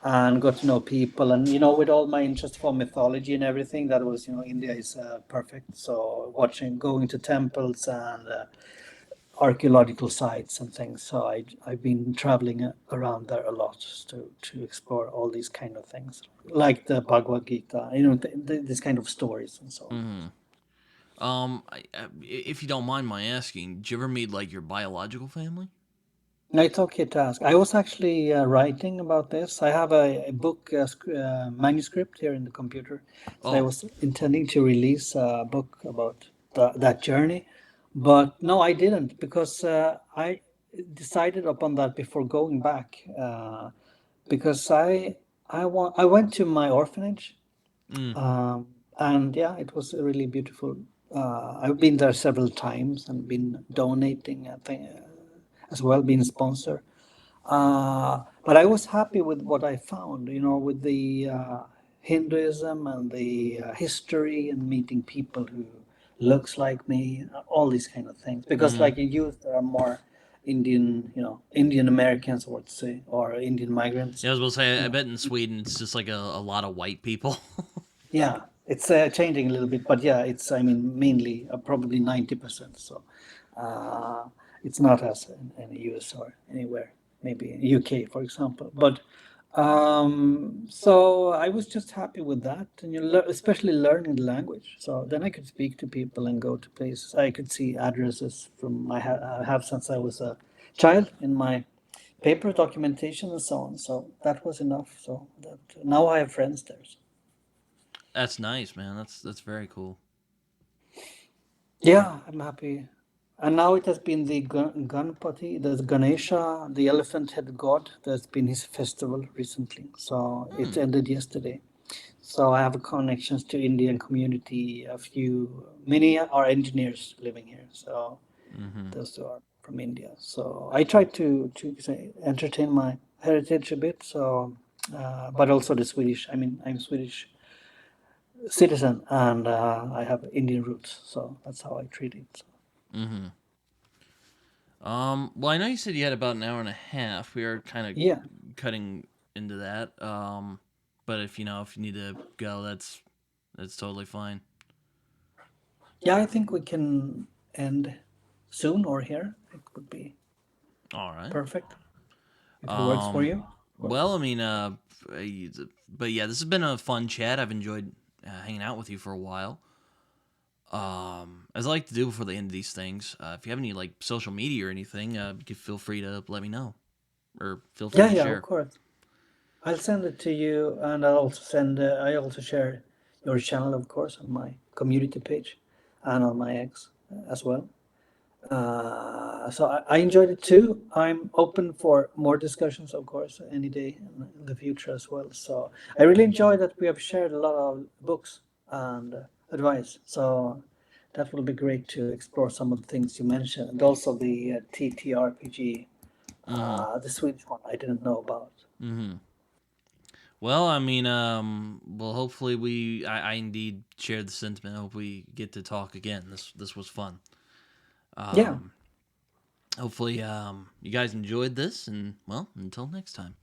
and got to know people, and with all my interest for mythology and everything, that was, India is perfect. So watching, going to temples and archaeological sites and things. So I've been traveling around there a lot to explore all these kind of things, like the Bhagavad Gita, this kind of stories and so on. Mm-hmm. If you don't mind my asking, did you ever meet like your biological family? No, it's okay to ask. I was actually writing about this. I have a book manuscript here in the computer. So I Oh. was intending to release a book about that journey. But no, I didn't, because I decided upon that before going back. Because I went to my orphanage, Mm. and yeah, it was really beautiful. I've been there several times and been donating, I think, as well, being sponsor. But I was happy with what I found, with the Hinduism and the history, and meeting people who looks like me, all these kind of things. Because Mm-hmm. like in youth, there are more Indian, Indian Americans, or to say, or Indian migrants. Yeah, I was about to say, I Yeah, bet in Sweden it's just like a lot of white people. yeah, it's changing a little bit, but yeah, it's, I mean, mainly probably 90%. So uh, it's not as in the US or anywhere, maybe in UK, for example. But so I was just happy with that, and especially learning the language. So then I could speak to people and go to places. I could see addresses from I have since I was a child in my paper documentation and so on. So that was enough. So that now I have friends there. So. That's nice, man. That's very cool. Yeah, I'm happy. And now it has been the Ganpati, the Ganesha, the elephant-headed god. There's been his festival recently, so it Hmm. ended yesterday. So I have connections to Indian community. Many are engineers living here, so Mm-hmm. those are from India. So I try to say, entertain my heritage a bit. So, but also the Swedish. I mean, I'm Swedish citizen, and I have Indian roots, so that's how I treat it. So. Mm-hmm. Well, I know you said you had about an hour and a half. We are kind Yeah. of cutting into that. But if you need to go, that's totally fine. Yeah, I think we can end soon or here. It would be All right. perfect if it works for Um. you. Or- Well, I mean, but yeah, this has been a fun chat. I've enjoyed hanging out with you for a while. As I like to do before the end of these things, if you have any like social media or anything, you can feel free to let me know or feel free Yeah, to yeah, of share. course. I'll send it to you, and I'll also send. I also share your channel, of course, on my community page, and on my X as well. So I enjoyed it too. I'm open for more discussions, of course, any day in the future as well. So I really enjoy that we have shared a lot of books and advice. So that will be great to explore some of the things you mentioned, and also the TTRPG, Mm-hmm. the Swedish one I didn't know about. Mm-hmm. Well, I mean, well, hopefully I indeed share the sentiment. I hope we get to talk again. This was fun. Yeah, Um, hopefully, you guys enjoyed this, and well, until next time.